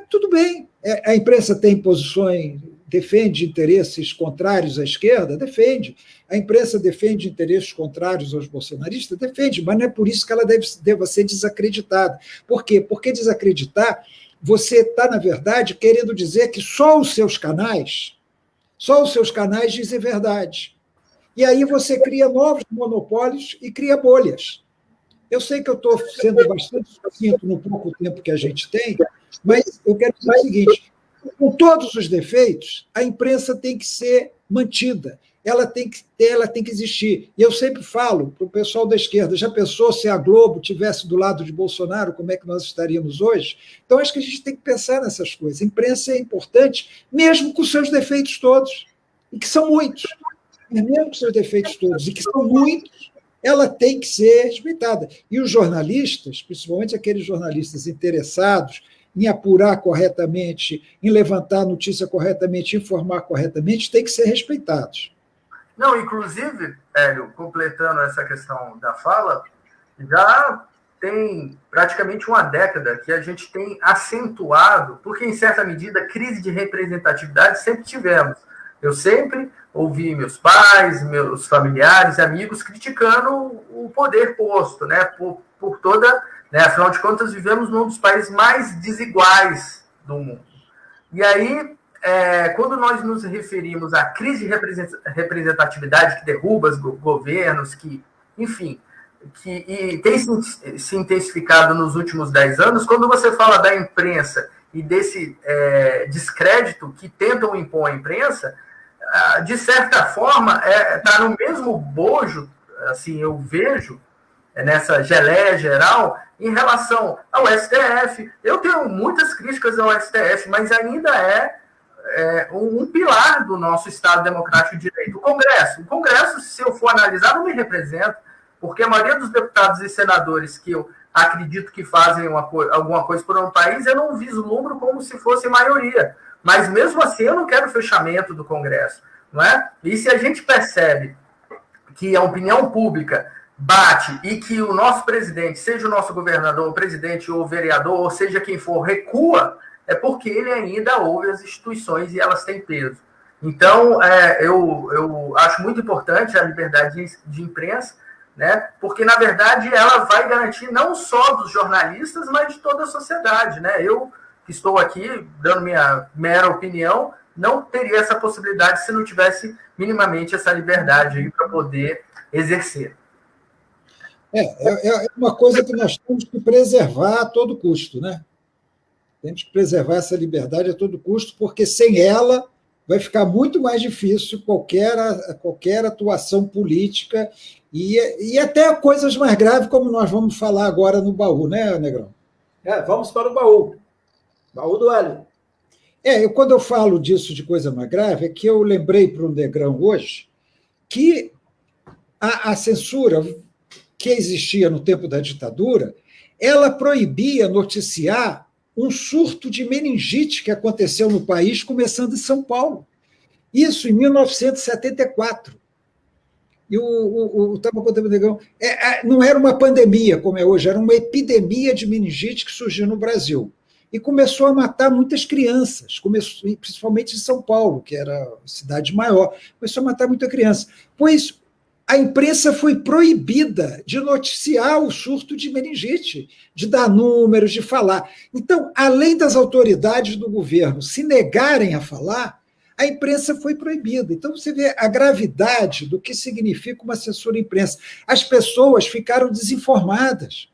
tudo bem, a imprensa tem posições, defende interesses contrários à esquerda, defende. A imprensa defende interesses contrários aos bolsonaristas, defende, mas não é por isso que ela deva ser desacreditada. Por quê? Porque desacreditar, você está, na verdade, querendo dizer que só os seus canais dizem verdade. E aí você cria novos monopólios e cria bolhas. Eu sei que eu estou sendo bastante sucinto no pouco tempo que a gente tem, mas eu quero dizer o seguinte: com todos os defeitos, a imprensa tem que ser mantida, ela tem que existir. E eu sempre falo para o pessoal da esquerda: já pensou se a Globo tivesse do lado de Bolsonaro, como é que nós estaríamos hoje? Então, acho que a gente tem que pensar nessas coisas. A imprensa é importante, mesmo com seus defeitos todos, e que são muitos. Mesmo com seus defeitos todos, e que são muitos, ela tem que ser respeitada. E os jornalistas, principalmente aqueles jornalistas interessados em apurar corretamente, em levantar a notícia corretamente, informar corretamente, têm que ser respeitados.
Não, inclusive, Hélio, completando essa questão da fala, já tem praticamente uma década que a gente tem acentuado, porque, em certa medida, crise de representatividade sempre tivemos. Eu sempre ouvi meus pais, meus familiares, amigos criticando o poder posto, né, por toda... Né, afinal de contas, vivemos num dos países mais desiguais do mundo. E aí, quando nós nos referimos à crise de representatividade que derruba os governos, que, enfim, e tem se intensificado nos últimos 10 anos, quando você fala da imprensa e desse descrédito que tentam impor à imprensa, de certa forma, está no mesmo bojo assim, eu vejo nessa geleia geral em relação ao STF. Eu tenho muitas críticas ao STF, mas ainda é um pilar do nosso Estado Democrático de Direito. O Congresso, se eu for analisar, não me representa, porque a maioria dos deputados e senadores que eu acredito que fazem alguma coisa por um país, eu não vislumbro como se fosse maioria. Mas, mesmo assim, eu não quero fechamento do Congresso. Não é? E se a gente percebe que a opinião pública bate e que o nosso presidente, seja o nosso governador, o presidente ou o vereador, ou seja quem for, recua, é porque ele ainda ouve as instituições e elas têm peso. Então, eu acho muito importante a liberdade de imprensa, né? Porque, na verdade, ela vai garantir não só dos jornalistas, mas de toda a sociedade. Né? Eu, que estou aqui dando minha mera opinião, não teria essa possibilidade se não tivesse minimamente essa liberdade para poder exercer.
É uma coisa que nós temos que preservar a todo custo, né? Temos que preservar essa liberdade a todo custo, porque sem ela vai ficar muito mais difícil qualquer atuação política e até coisas mais graves, como nós vamos falar agora no baú, né, Negrão?
Vamos para o baú. Baú do Hélio.
Quando eu falo disso de coisa mais grave, é que eu lembrei para o Negrão hoje que a censura que existia no tempo da ditadura, ela proibia noticiar um surto de meningite que aconteceu no país, começando em São Paulo. Isso em 1974. E estava contando, Negrão, não era uma pandemia como é hoje, era uma epidemia de meningite que surgiu no Brasil. E começou a matar muitas crianças, principalmente em São Paulo, que era a cidade maior. Começou a matar muita criança. Pois a imprensa foi proibida de noticiar o surto de meningite, de dar números, de falar. Então, além das autoridades do governo se negarem a falar, a imprensa foi proibida. Então, você vê a gravidade do que significa uma censura à imprensa. As pessoas ficaram desinformadas.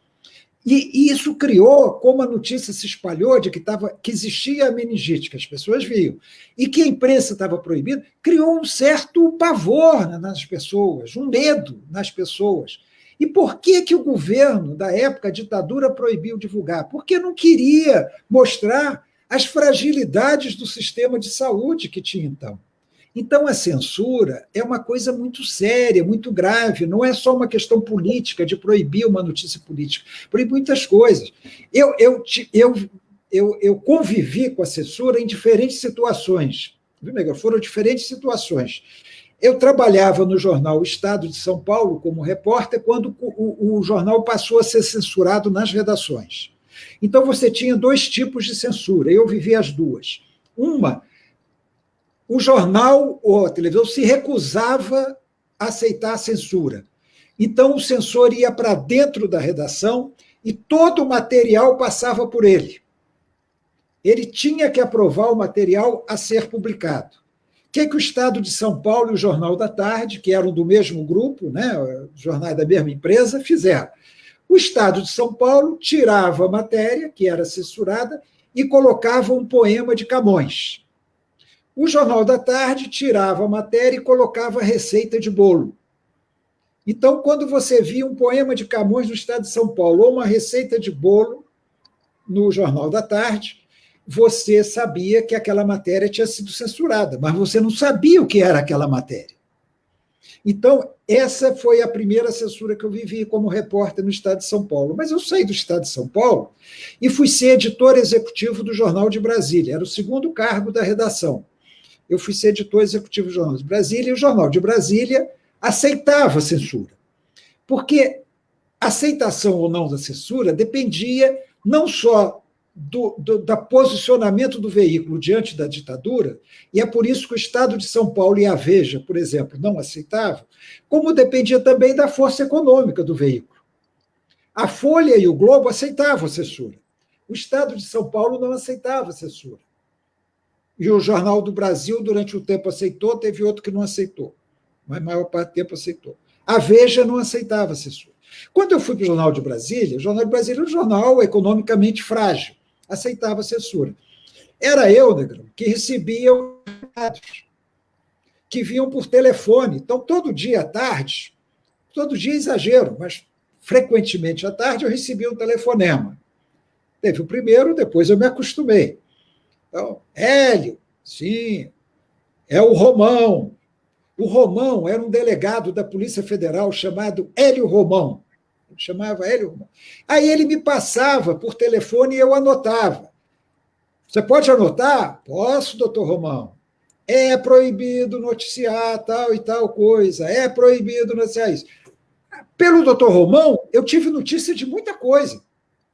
E isso criou, como a notícia se espalhou de que existia a meningite, que as pessoas viam, e que a imprensa estava proibida, criou um certo pavor nas pessoas, um medo nas pessoas. E por que o governo da época, a ditadura, proibiu divulgar? Porque não queria mostrar as fragilidades do sistema de saúde que tinha então. Então, a censura é uma coisa muito séria, muito grave, não é só uma questão política, de proibir uma notícia política, proibir muitas coisas. Eu convivi com a censura em diferentes situações, viu, Negra? Foram diferentes situações. Eu trabalhava no jornal O Estado de São Paulo como repórter quando o jornal passou a ser censurado nas redações. Então, você tinha dois tipos de censura, eu vivi as duas. Uma, o jornal ou a televisão se recusava a aceitar a censura. Então, o censor ia para dentro da redação e todo o material passava por ele. Ele tinha que aprovar o material a ser publicado. O que o Estado de São Paulo e o Jornal da Tarde, que eram do mesmo grupo, né, jornais da mesma empresa, fizeram? O Estado de São Paulo tirava a matéria, que era censurada, e colocava um poema de Camões. O Jornal da Tarde tirava a matéria e colocava a receita de bolo. Então, quando você via um poema de Camões no Estado de São Paulo ou uma receita de bolo no Jornal da Tarde, você sabia que aquela matéria tinha sido censurada, mas você não sabia o que era aquela matéria. Então, essa foi a primeira censura que eu vivi como repórter no Estado de São Paulo. Mas eu saí do Estado de São Paulo e fui ser editor executivo do Jornal de Brasília. Era o segundo cargo da redação. Eu fui ser editor executivo do Jornal de Brasília, e o Jornal de Brasília aceitava a censura. Porque a aceitação ou não da censura dependia não só do posicionamento do veículo diante da ditadura, e é por isso que o Estado de São Paulo e a Veja, por exemplo, não aceitavam, como dependia também da força econômica do veículo. A Folha e o Globo aceitavam a censura. O Estado de São Paulo não aceitava a censura. E o Jornal do Brasil, durante um tempo, aceitou, teve outro que não aceitou. Mas a maior parte do tempo aceitou. A Veja não aceitava a censura. Quando eu fui para o Jornal de Brasília, o Jornal de Brasília era um jornal economicamente frágil, aceitava a censura. Era eu, Negrão, que recebia os dados, que vinham por telefone. Então, todo dia à tarde, todo dia exagero, mas frequentemente à tarde eu recebia um telefonema. Teve o primeiro, depois eu me acostumei. Então, Hélio, sim, é o Romão. O Romão era um delegado da Polícia Federal chamado Hélio Romão. Ele chamava Hélio Romão. Aí ele me passava por telefone e eu anotava. Você pode anotar? Posso, doutor Romão. É proibido noticiar tal e tal coisa. É proibido noticiar isso. Pelo doutor Romão, eu tive notícia de muita coisa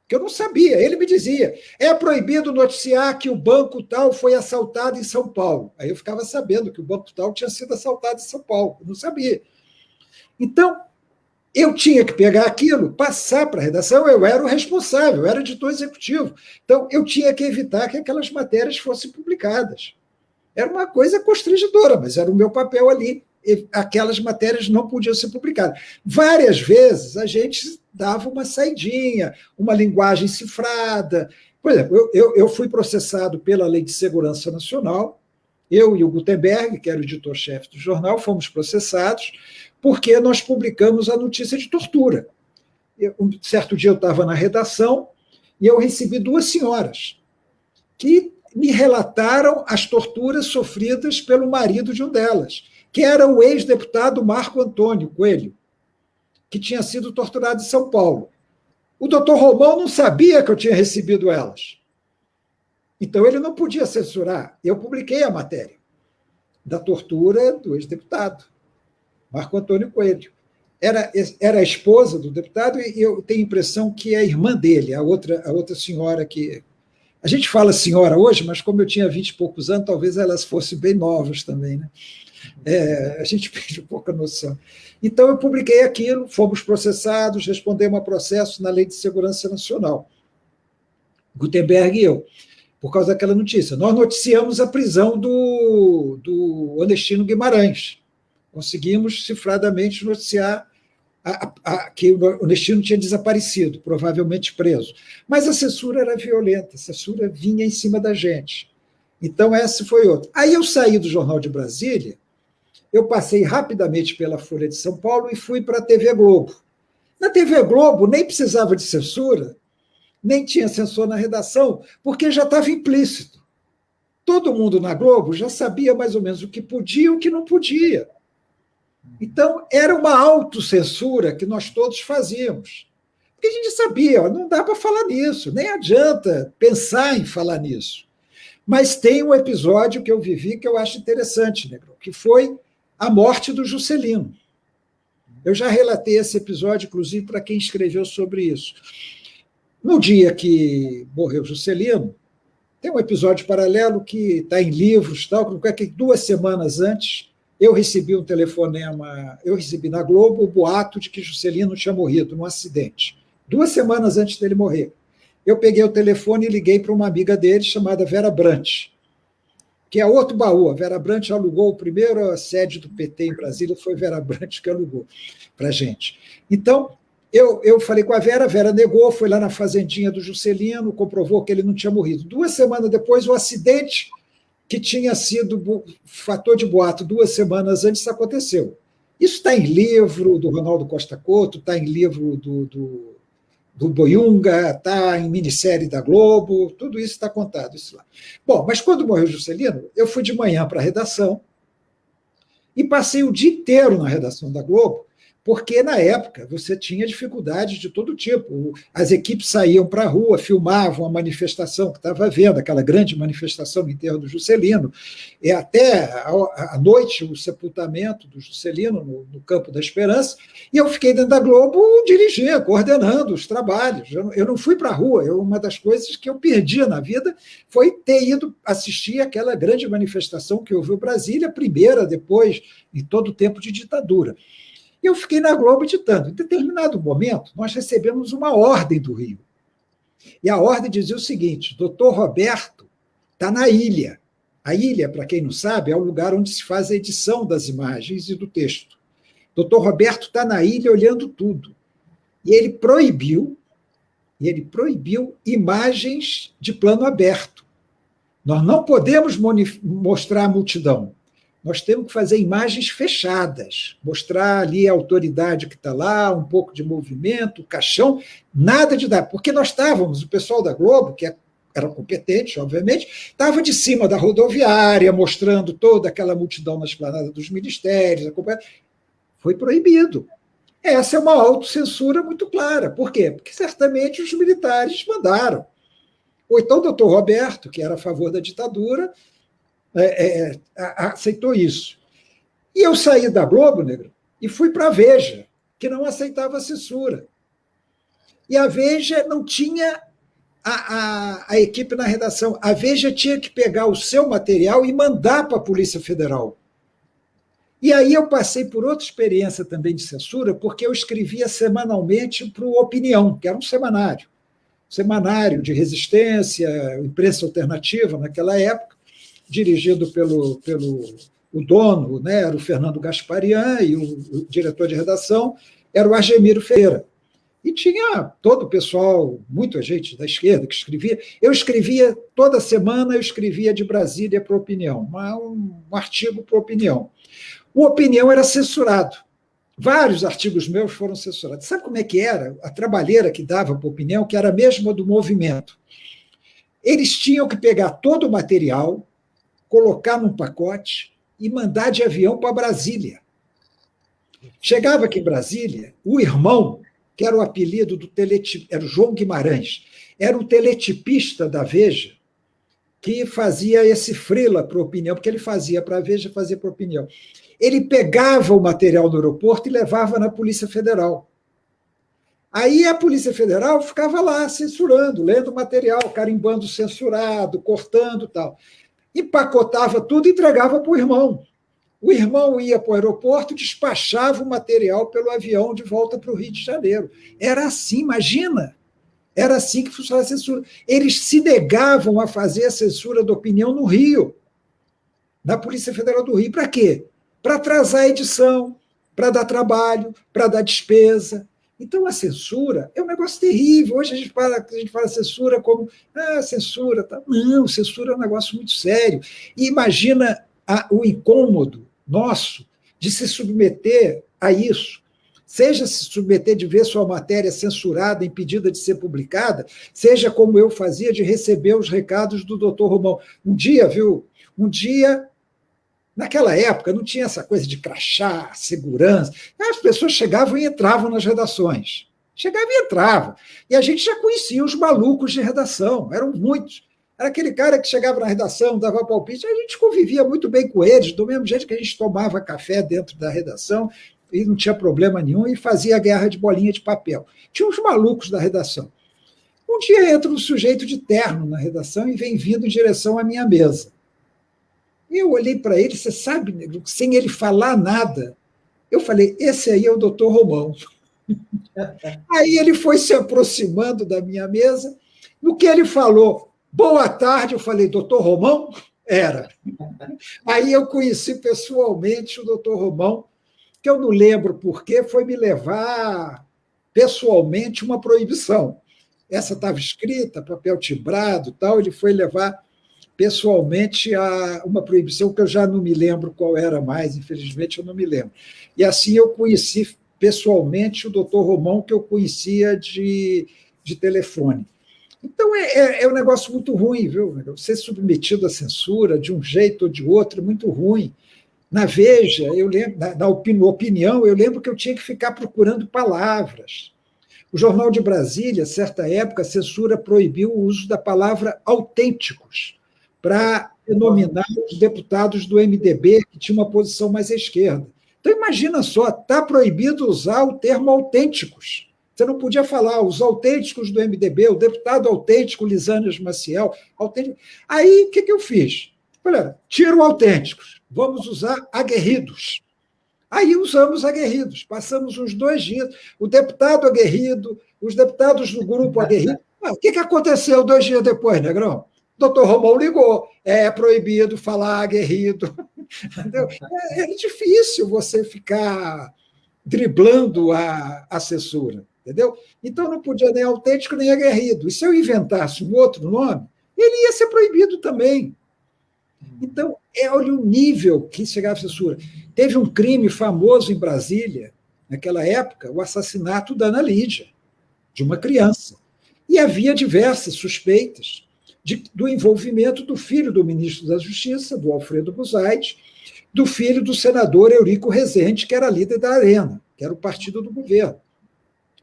que eu não sabia. Ele me dizia, é proibido noticiar que o banco tal foi assaltado em São Paulo. Aí eu ficava sabendo que o banco tal tinha sido assaltado em São Paulo. Eu não sabia. Então, eu tinha que pegar aquilo, passar para a redação, eu era o responsável, eu era editor executivo. Então, eu tinha que evitar que aquelas matérias fossem publicadas. Era uma coisa constrangedora, mas era o meu papel ali. Aquelas matérias não podiam ser publicadas. Várias vezes a gente dava uma saidinha, uma linguagem cifrada. Por exemplo, eu fui processado pela Lei de Segurança Nacional, eu e o Gutenberg, que era o editor-chefe do jornal, fomos processados porque nós publicamos a notícia de tortura. Um certo dia eu estava na redação e eu recebi 2 senhoras que me relataram as torturas sofridas pelo marido de uma delas, que era o ex-deputado Marco Antônio Coelho, que tinha sido torturado em São Paulo. O doutor Romão não sabia que eu tinha recebido elas. Então, ele não podia censurar. Eu publiquei a matéria da tortura do ex-deputado, Marco Antônio Coelho. Era a esposa do deputado e eu tenho a impressão que é a irmã dele, a outra senhora que... A gente fala senhora hoje, mas como eu tinha 20 e poucos anos, talvez elas fossem bem novas também, né? A gente perde um pouco a noção. Então, eu publiquei aquilo, fomos processados, respondemos a processo na Lei de Segurança Nacional. Gutenberg e eu, por causa daquela notícia. Nós noticiamos a prisão do Onestino Guimarães. Conseguimos, cifradamente, noticiar que o Onestino tinha desaparecido, provavelmente preso. Mas a censura era violenta, a censura vinha em cima da gente. Então, essa foi outra. Aí eu saí do Jornal de Brasília, eu passei rapidamente pela Folha de São Paulo e fui para a TV Globo. Na TV Globo nem precisava de censura, nem tinha censor na redação, porque já estava implícito. Todo mundo na Globo já sabia mais ou menos o que podia e o que não podia. Então, era uma autocensura que nós todos fazíamos. Porque a gente sabia, não dá para falar nisso, nem adianta pensar em falar nisso. Mas tem um episódio que eu vivi que eu acho interessante, Negro, que foi a morte do Juscelino. Eu já relatei esse episódio, inclusive, para quem escreveu sobre isso. No dia que morreu Juscelino, tem um episódio paralelo que está em livros, tal, que 2 semanas antes, eu recebi um telefonema, eu recebi na Globo o boato de que Juscelino tinha morrido num acidente, 2 semanas antes dele morrer. Eu peguei o telefone e liguei para uma amiga dele chamada Vera Brant, que é outro baú. A Vera Brant alugou o primeiro sede do PT em Brasília, foi Vera Brant que alugou para a gente. Então, eu falei com a Vera negou, foi lá na fazendinha do Juscelino, comprovou que ele não tinha morrido. 2 semanas depois, o acidente que tinha sido fator de boato 2 semanas antes aconteceu. Isso está em livro do Ronaldo Costa Couto, está em livro do Boiunga, está em minissérie da Globo, tudo isso está contado. Isso lá. Bom, mas quando morreu Juscelino, eu fui de manhã para a redação e passei o dia inteiro na redação da Globo, porque, na época, você tinha dificuldades de todo tipo. As equipes saíam para a rua, filmavam a manifestação que estava havendo, aquela grande manifestação no enterro do Juscelino, e até à noite o sepultamento do Juscelino no Campo da Esperança, e eu fiquei dentro da Globo dirigindo, coordenando os trabalhos. Eu não fui para a rua. Uma das coisas que eu perdi na vida foi ter ido assistir aquela grande manifestação que houve em Brasília, a primeira, depois, em todo o tempo de ditadura. E eu fiquei na Globo editando. Em determinado momento, nós recebemos uma ordem do Rio. E a ordem dizia o seguinte: doutor Roberto está na ilha. A ilha, para quem não sabe, é o lugar onde se faz a edição das imagens e do texto. Doutor Roberto está na ilha olhando tudo. E ele proibiu imagens de plano aberto. Nós não podemos mostrar a multidão. Nós temos que fazer imagens fechadas, mostrar ali a autoridade que está lá, um pouco de movimento, caixão, nada de dar. Porque nós estávamos, o pessoal da Globo, que era competente, obviamente, estava de cima da rodoviária, mostrando toda aquela multidão na esplanada dos ministérios. Foi proibido. Essa é uma autocensura muito clara. Por quê? Porque certamente os militares mandaram. Ou então o doutor Roberto, que era a favor da ditadura, aceitou isso. E eu saí da Globo, Negro, e fui para a Veja, que não aceitava a censura. E a Veja não tinha a equipe na redação. A Veja tinha que pegar o seu material e mandar para a Polícia Federal. E aí eu passei por outra experiência também de censura, porque eu escrevia semanalmente para o Opinião, que era um semanário de resistência, imprensa alternativa naquela época, dirigido pelo o dono, né, era o Fernando Gasparian, e o diretor de redação era o Argemiro Ferreira. E tinha todo o pessoal, muita gente da esquerda que escrevia. Eu escrevia toda semana, eu escrevia de Brasília para a Opinião, um artigo para a Opinião. O Opinião era censurado. Vários artigos meus foram censurados. Sabe como é que era? A trabalheira que dava para a Opinião, que era a mesma do movimento. Eles tinham que pegar todo o material, colocar num pacote e mandar de avião para Brasília. Chegava aqui em Brasília, o irmão, que era o apelido do teletipista, era o João Guimarães, era o teletipista da Veja, que fazia esse freela para a Opinião, porque ele fazia para a Veja, fazia para a Opinião. Ele pegava o material do aeroporto e levava na Polícia Federal. Aí a Polícia Federal ficava lá censurando, lendo o material, carimbando censurado, cortando e tal. Empacotava tudo e entregava para o irmão. O irmão ia para o aeroporto, despachava o material pelo avião de volta para o Rio de Janeiro. Era assim, imagina. Era assim que funcionava a censura. Eles se negavam a fazer a censura da Opinião no Rio, na Polícia Federal do Rio. Para quê? Para atrasar a edição, para dar trabalho, para dar despesa. Então, a censura é um negócio terrível. Hoje a gente fala censura como censura. Tá. Não, censura é um negócio muito sério. E imagina o incômodo nosso de se submeter a isso. Seja se submeter de ver sua matéria censurada, impedida de ser publicada, seja como eu fazia de receber os recados do doutor Romão. Um dia, naquela época, não tinha essa coisa de crachá, segurança. As pessoas chegavam e entravam nas redações. Chegavam e entravam. E a gente já conhecia os malucos de redação, eram muitos. Era aquele cara que chegava na redação, dava palpite, a gente convivia muito bem com eles, do mesmo jeito que a gente tomava café dentro da redação, e não tinha problema nenhum, e fazia a guerra de bolinha de papel. Tinha uns malucos da redação. Um dia entra um sujeito de terno na redação e vem vindo em direção à minha mesa. Eu olhei para ele, você sabe, sem ele falar nada, eu falei, esse aí é o doutor Romão. Aí ele foi se aproximando da minha mesa, no que ele falou, boa tarde, eu falei, doutor Romão? Era. Aí eu conheci pessoalmente o doutor Romão, que eu não lembro porquê, foi me levar pessoalmente uma proibição. Essa estava escrita, papel timbrado, tal, ele foi levar pessoalmente a uma proibição que eu já não me lembro qual era mais, infelizmente eu não me lembro. E assim eu conheci pessoalmente o doutor Romão, que eu conhecia de telefone. Então, é um negócio muito ruim, viu? Ser submetido à censura de um jeito ou de outro é muito ruim. Na Veja, eu lembro, na Opinião, eu lembro que eu tinha que ficar procurando palavras. O Jornal de Brasília, certa época, a censura proibiu o uso da palavra autênticos para denominar os deputados do MDB que tinham uma posição mais à esquerda. Então, imagina só, está proibido usar o termo autênticos. Você não podia falar os autênticos do MDB, o deputado autêntico Lisânias Maciel. Autêntico. Aí, o que eu fiz? Falei, tira o autênticos, vamos usar aguerridos. Aí usamos aguerridos, passamos uns 2 dias, o deputado aguerrido, os deputados do grupo aguerrido. O que aconteceu 2 dias depois, Negrão? O doutor Romão ligou, é proibido falar aguerrido. É difícil você ficar driblando a censura, entendeu? Então não podia nem autêntico nem aguerrido. E se eu inventasse um outro nome, ele ia ser proibido também. Então, olha o nível que chegava a censura. Teve um crime famoso em Brasília, naquela época, o assassinato da Ana Lídia, de uma criança. E havia diversas suspeitas do envolvimento do filho do ministro da Justiça, do Alfredo Buzaide, do filho do senador Eurico Rezende, que era líder da Arena, que era o partido do governo.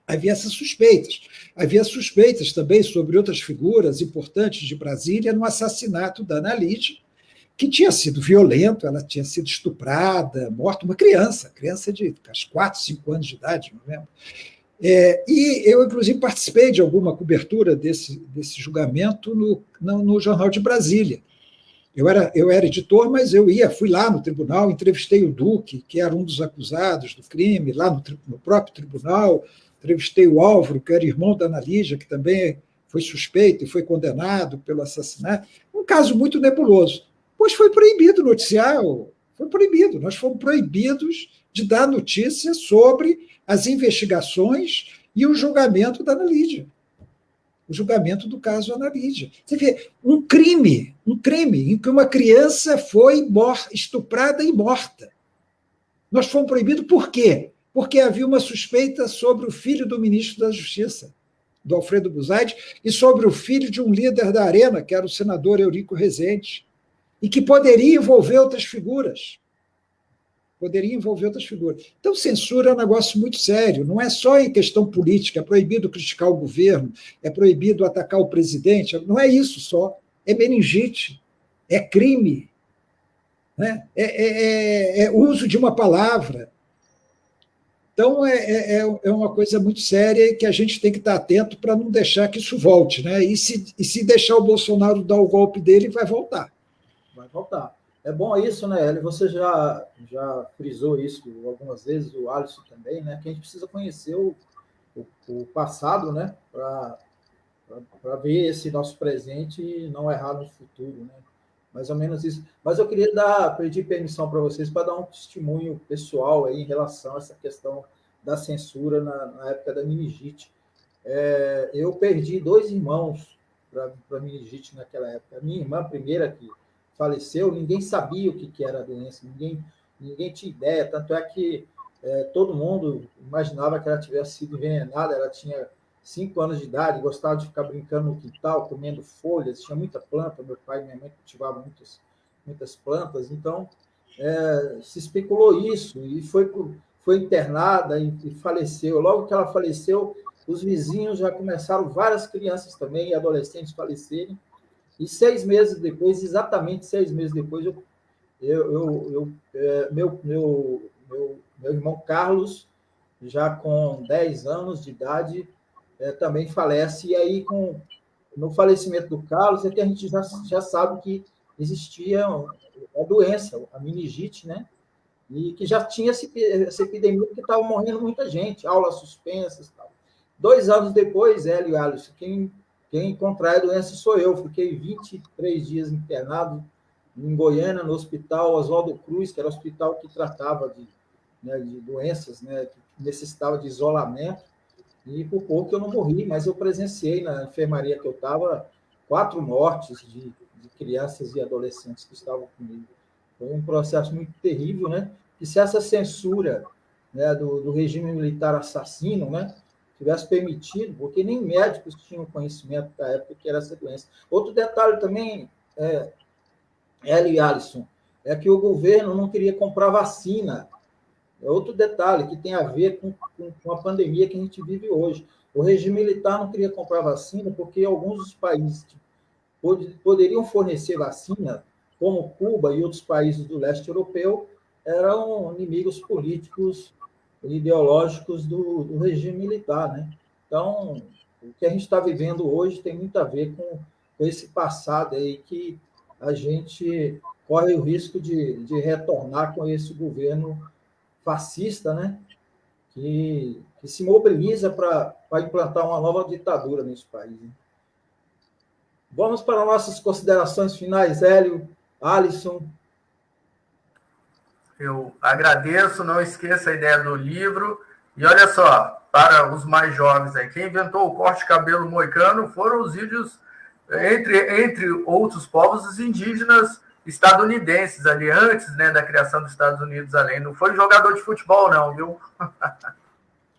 Havia essas suspeitas. Havia suspeitas também sobre outras figuras importantes de Brasília no assassinato da Ana Lídia, que tinha sido violento, ela tinha sido estuprada, morta, uma criança de 4, 5 anos de idade, não lembro. E eu, inclusive, participei de alguma cobertura desse julgamento no Jornal de Brasília. Eu era editor, mas fui lá no tribunal, entrevistei o Duque, que era um dos acusados do crime, lá no próprio tribunal, entrevistei o Álvaro, que era irmão da Ana Lídia, que também foi suspeito e foi condenado pelo assassinato. Um caso muito nebuloso. Pois foi proibido noticiar, foi proibido. Nós fomos proibidos de dar notícia sobre as investigações e o julgamento da Ana Lídia. O julgamento do caso Ana Lídia. Você vê, um crime em que uma criança foi estuprada e morta. Nós fomos proibidos por quê? Porque havia uma suspeita sobre o filho do ministro da Justiça, do Alfredo Buzaide, e sobre o filho de um líder da Arena, que era o senador Eurico Rezende, e que poderia envolver outras figuras. Então, censura é um negócio muito sério, não é só em questão política, é proibido criticar o governo, é proibido atacar o presidente, não é isso só, é meningite, é crime, né? É uso de uma palavra. Então, é uma coisa muito séria que a gente tem que estar atento para não deixar que isso volte, né? E se deixar o Bolsonaro dar o golpe dele, vai voltar.
Vai voltar. É bom isso, né, Hélio? Você já frisou isso algumas vezes, o Alisson também, né? Que a gente precisa conhecer o passado, né? Para ver esse nosso presente e não errar no futuro, né? Mais ou menos isso. Mas eu queria pedir permissão para vocês para dar um testemunho pessoal aí em relação a essa questão da censura na época da meningite. Eu perdi 2 irmãos para meningite naquela época. A minha irmã primeira que faleceu, ninguém sabia o que era a doença, ninguém tinha ideia, tanto é que todo mundo imaginava que ela tivesse sido envenenada, ela tinha 5 anos de idade, gostava de ficar brincando no quintal, comendo folhas, tinha muita planta, meu pai e minha mãe cultivavam muitas plantas, então se especulou isso, e foi internada e faleceu. Logo que ela faleceu, os vizinhos já começaram, várias crianças também, e adolescentes falecerem, e 6 meses depois, exatamente 6 meses depois, meu irmão Carlos, já com 10 anos de idade, também falece. E aí, no falecimento do Carlos, é que a gente já sabe que existia a doença, a meningite, né? E que já tinha essa epidemia, porque estava morrendo muita gente, aulas suspensas e tal. 2 anos depois, Hélio e Alisson, quem contrai a doença sou eu. Fiquei 23 dias internado em Goiânia, no hospital Oswaldo Cruz, que era o hospital que tratava de doenças, né, que necessitava de isolamento. E por pouco eu não morri, mas eu presenciei na enfermaria que eu estava 4 mortes de crianças e adolescentes que estavam comigo. Foi um processo muito terrível, né? E se essa censura, né, do regime militar assassino, né, tivesse permitido, porque nem médicos tinham conhecimento da época que era essa doença. Outro detalhe também, Hélio e Alisson, é que o governo não queria comprar vacina. É outro detalhe que tem a ver com a pandemia que a gente vive hoje. O regime militar não queria comprar vacina porque alguns dos países que poderiam fornecer vacina, como Cuba e outros países do leste europeu, eram inimigos políticos ideológicos do regime militar, né? Então, o que a gente está vivendo hoje tem muito a ver com esse passado aí que a gente corre o risco de retornar com esse governo fascista, né? Que se mobiliza para implantar uma nova ditadura nesse país, né? Vamos para nossas considerações finais, Hélio, Alisson.
Eu agradeço, não esqueça a ideia do livro. E olha só, para os mais jovens aí, quem inventou o corte de cabelo moicano foram os índios, entre outros povos, os indígenas estadunidenses ali, antes, né, da criação dos Estados Unidos além. Não foi jogador de futebol, não, viu?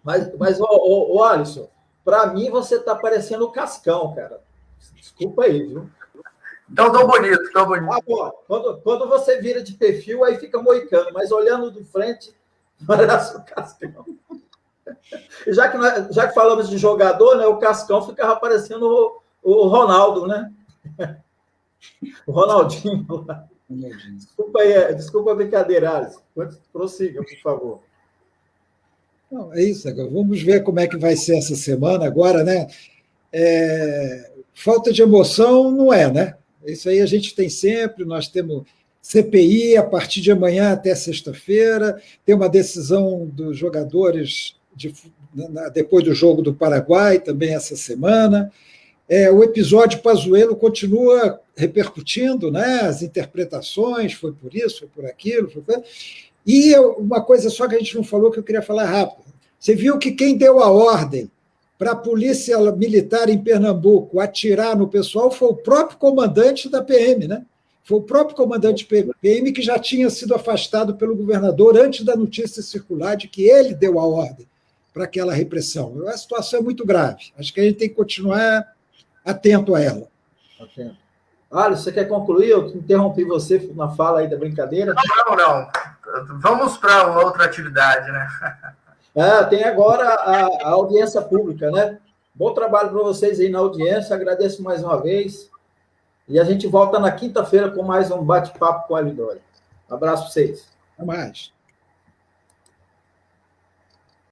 Mas Alisson, para mim você está parecendo o Cascão, cara. Desculpa aí, viu?
Então, tô bonito.
Bom, quando você vira de perfil, aí fica moicano, mas olhando de frente, parece o Cascão. E já que falamos de jogador, né, o Cascão ficava parecendo o Ronaldo, né? O Ronaldinho. Desculpa aí, desculpa a brincadeira, Alisson. Prossiga, por favor.
Não, é isso, agora. Vamos ver como é que vai ser essa semana agora, né? Falta de emoção não é, né? Isso aí a gente tem sempre, nós temos CPI a partir de amanhã até sexta-feira, tem uma decisão dos jogadores depois do jogo do Paraguai, também essa semana. O episódio Pazuello continua repercutindo, né? As interpretações, foi por isso, foi por aquilo. E uma coisa só que a gente não falou, que eu queria falar rápido. Você viu que quem deu a ordem para a polícia militar em Pernambuco atirar no pessoal foi o próprio comandante da PM, né? Foi o próprio comandante PM que já tinha sido afastado pelo governador antes da notícia circular de que ele deu a ordem para aquela repressão. A situação é muito grave. Acho que a gente tem que continuar atento a ela.
Atento. Alisson, você quer concluir? Eu interrompi você na fala aí da brincadeira.
Não. Vamos para outra atividade, né?
Tem agora a audiência pública, né? Bom trabalho para vocês aí na audiência, agradeço mais uma vez. E a gente volta na quinta-feira com mais um bate-papo com a Lidória. Um abraço para vocês.
Até mais.